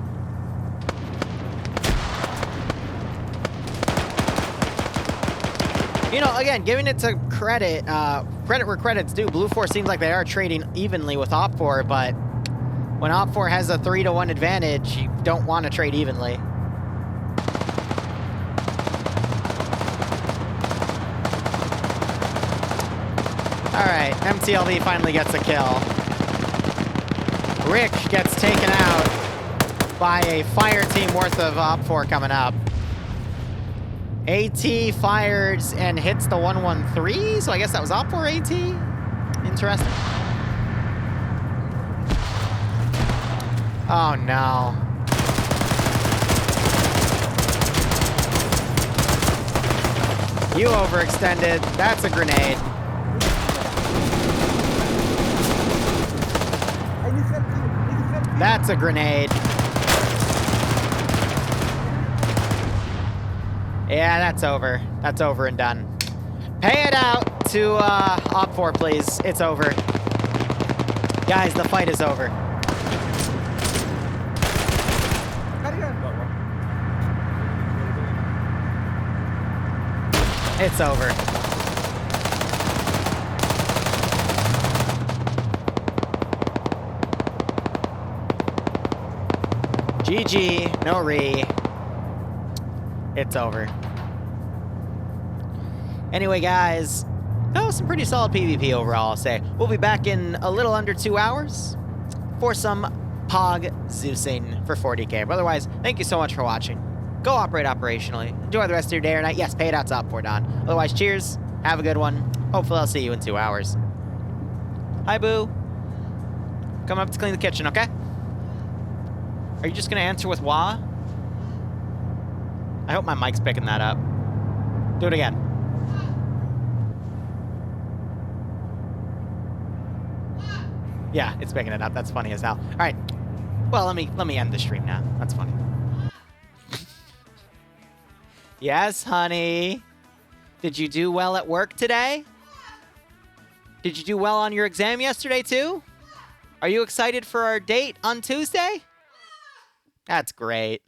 You know, again, giving it to credit, credit where credit's due, Blue 4 seems like they are trading evenly with OFCRA, but when OFCRA has a 3-1 advantage, you don't want to trade evenly. Alright, MTLB finally gets a kill. Rick gets taken out by a fire team worth of OFCRA coming up. AT fires and hits the 113, so I guess that was OFCRA AT? Interesting. Oh no. You overextended. That's a grenade. That's a grenade. Yeah, that's over. That's over and done. Pay it out to OFCRA, please. It's over. Guys, the fight is over. It's over. GG, no re. It's over. Anyway, guys, that was some pretty solid PvP overall, I'll say. We'll be back in a little under 2 hours for some Pog Zeusing for 40k. But otherwise, thank you so much for watching. Go operate operationally. Enjoy the rest of your day or night. Yes, pay it out to OFCRA, Don. Otherwise, cheers. Have a good one. Hopefully, I'll see you in 2 hours. Hi, Boo. Come up to clean the kitchen, okay? Are you just going to answer with wah? I hope my mic's picking that up. Do it again. Yeah, it's picking it up. That's funny as hell. All right. Well, let me end the stream now. That's funny. Yes, honey. Did you do well at work today? Did you do well on your exam yesterday too? Are you excited for our date on Tuesday? That's great.